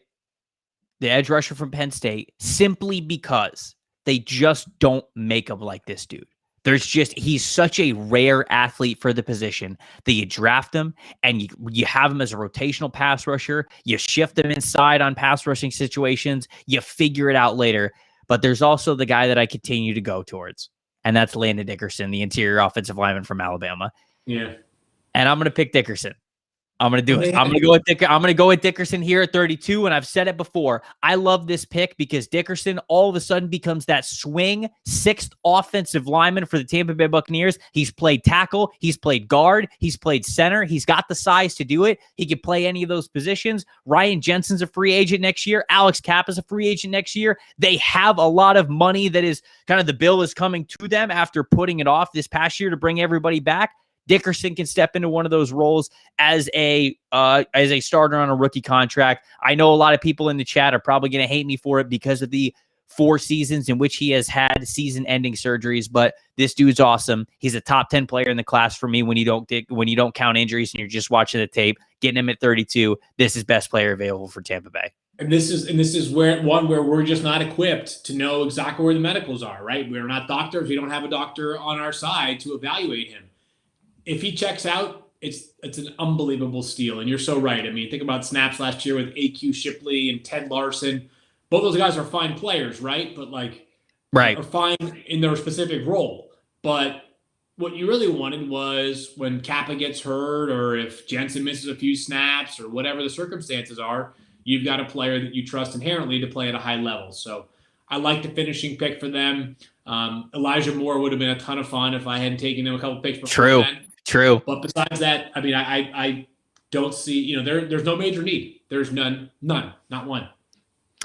the edge rusher from Penn State, simply because they just don't make him like this dude. He's such a rare athlete for the position that you draft him and you have him as a rotational pass rusher. You shift him inside on pass rushing situations. You figure it out later. But there's also the guy that I continue to go towards, and that's Landon Dickerson, the interior offensive lineman from Alabama. Yeah. And I'm going to pick Dickerson. I'm going to do it. I'm going to go with Dickerson here at 32. And I've said it before. I love this pick because Dickerson all of a sudden becomes that swing 6th offensive lineman for the Tampa Bay Buccaneers. He's played tackle. He's played guard. He's played center. He's got the size to do it. He could play any of those positions. Ryan Jensen's a free agent next year. Alex Kapp is a free agent next year. They have a lot of money that is kind of the bill is coming to them after putting it off this past year to bring everybody back. Dickerson can step into one of those roles as a starter on a rookie contract. I know a lot of people in the chat are probably going to hate me for it because of the 4 seasons in which he has had season-ending surgeries, but this dude's awesome. He's a top 10 player in the class for me when you don't count injuries and you're just watching the tape. Getting him at 32, this is best player available for Tampa Bay. And this is where we're just not equipped to know exactly where the medicals are, right? We're not doctors. We don't have a doctor on our side to evaluate him. If he checks out, it's an unbelievable steal. And you're so right. I mean, think about snaps last year with A.Q. Shipley and Ted Larson. Both those guys are fine players, right? But are fine in their specific role. But what you really wanted was when Kappa gets hurt or if Jensen misses a few snaps or whatever the circumstances are, you've got a player that you trust inherently to play at a high level. So I like the finishing pick for them. Elijah Moore would have been a ton of fun if I hadn't taken him a couple picks before then. True. But besides that, I mean, I don't see, there's no major need. There's none, not one.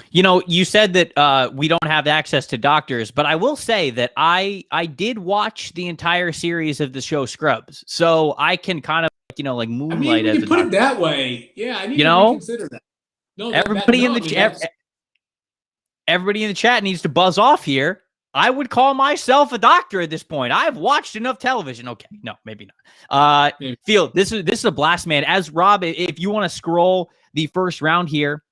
You said that we don't have access to doctors, but I will say that I did watch the entire series of the show Scrubs. So I can kind of like I moonlight mean, as you put it that way. Yeah, I need to reconsider that. No, everybody everybody in the chat needs to buzz off here. I would call myself a doctor at this point. I've watched enough television. Okay, no, maybe not. Field, this is a blast, man. As Rob, if you want to scroll the first round here,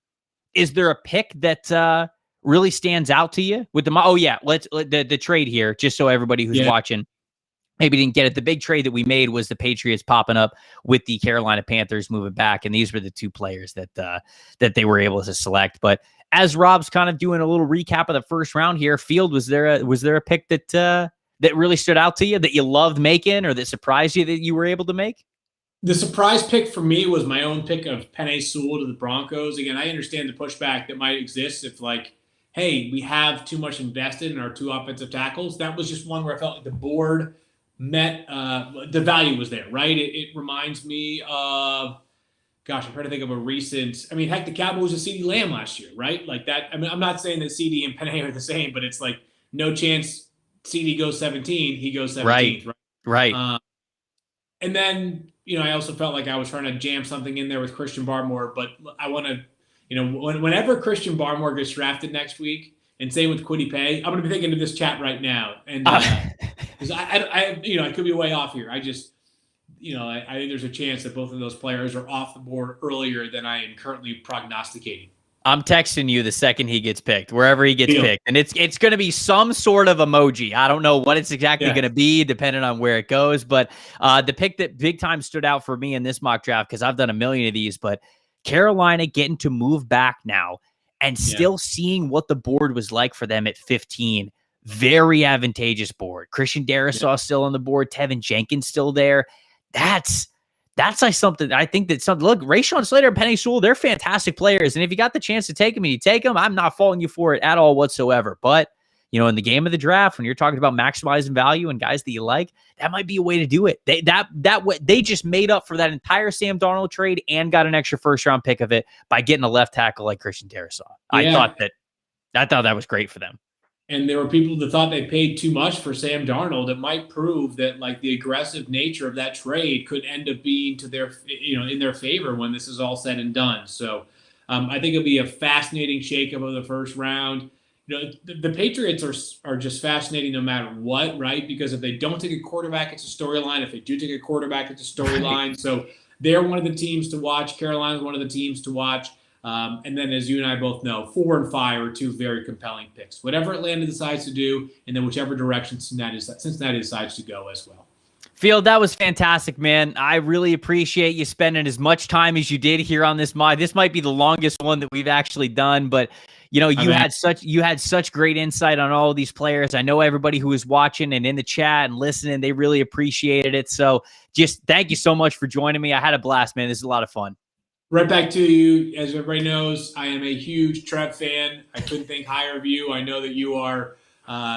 is there a pick that really stands out to you with the? Oh yeah, let's the trade here, just so everybody who's watching maybe didn't get it. The big trade that we made was the Patriots popping up with the Carolina Panthers moving back, and these were the two players that they were able to select. But as Rob's kind of doing a little recap of the first round here, Field, was there a pick that really stood out to you, that you loved making, or that surprised you that you were able to make? The surprise pick for me was my own pick of Penei Sewell to the Broncos. Again, I understand the pushback that might exist if, like, hey, we have too much invested in our two offensive tackles. That was just one where I felt like the board met the value was there, right? It reminds me of, gosh, I'm trying to think of a recent. I mean, heck, the Cowboys was CeeDee Lamb last year, right? Like that. I mean, I'm not saying that CD and Penei are the same, but it's like no chance CD goes 17, he goes 17th, right. And then, I also felt like I was trying to jam something in there with Christian Barmore, but I want to, whenever Christian Barmore gets drafted next week, and same with Kwity Paye, I'm going to be thinking of this chat right now, and because I could be way off here. I just, I think there's a chance that both of those players are off the board earlier than I am currently prognosticating. I'm texting you the second he gets picked, wherever he gets picked. And it's going to be some sort of emoji. I don't know what it's exactly going to be, depending on where it goes. But the pick that big time stood out for me in this mock draft, because I've done a million of these, but Carolina getting to move back now and still seeing what the board was like for them at 15. Very advantageous board. Christian Darrisaw still on the board. Tevin Jenkins still there. That's like something. I think that look, Rashawn Slater and Penei Sewell, they're fantastic players. And if you got the chance to take them and you take them, I'm not faulting you for it at all whatsoever. But, in the game of the draft, when you're talking about maximizing value and guys that you like, that might be a way to do it. They just made up for that entire Sam Darnold trade and got an extra first round pick of it by getting a left tackle like Christian Darrisaw. I thought that was great for them. And there were people that thought they paid too much for Sam Darnold. It might prove that, like, the aggressive nature of that trade could end up being to their, in their favor when this is all said and done. So I think it'll be a fascinating shakeup of the first round. The Patriots are just fascinating no matter what, right? Because if they don't take a quarterback, it's a storyline. If they do take a quarterback, it's a storyline. So they're one of the teams to watch. Carolina's one of the teams to watch. And then, as you and I both know, 4 and 5 are two very compelling picks. Whatever Atlanta decides to do, and then whichever direction Cincinnati decides to go as well. Field, that was fantastic, man. I really appreciate you spending as much time as you did here on this mod. This might be the longest one that we've actually done, but you had such great insight on all of these players. I know everybody who was watching and in the chat and listening, they really appreciated it. So just thank you so much for joining me. I had a blast, man. This is a lot of fun. Right back to you. As everybody knows, I am a huge Trev fan. I couldn't think higher of you. I know that you are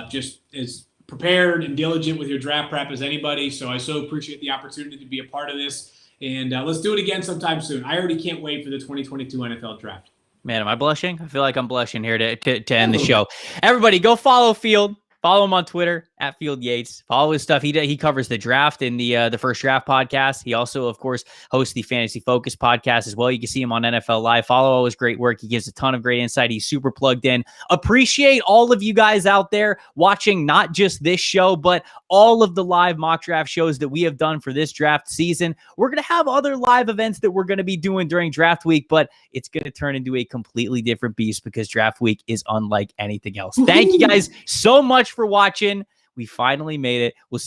just as prepared and diligent with your draft prep as anybody. So I so appreciate the opportunity to be a part of this. And let's do it again sometime soon. I already can't wait for the 2022 NFL draft. Man, am I blushing? I feel like I'm blushing here to end the show. Everybody, go follow Field. Follow him on Twitter at Field Yates. Follow his stuff. He covers the draft in the First Draft podcast. He also, of course, hosts the Fantasy Focus podcast as well. You can see him on NFL Live. Follow all his great work. He gives a ton of great insight. He's super plugged in. Appreciate all of you guys out there watching not just this show, but all of the live mock draft shows that we have done for this draft season. We're going to have other live events that we're going to be doing during draft week, but it's going to turn into a completely different beast because draft week is unlike anything else. Thank you guys so much for watching. We finally made it. We'll see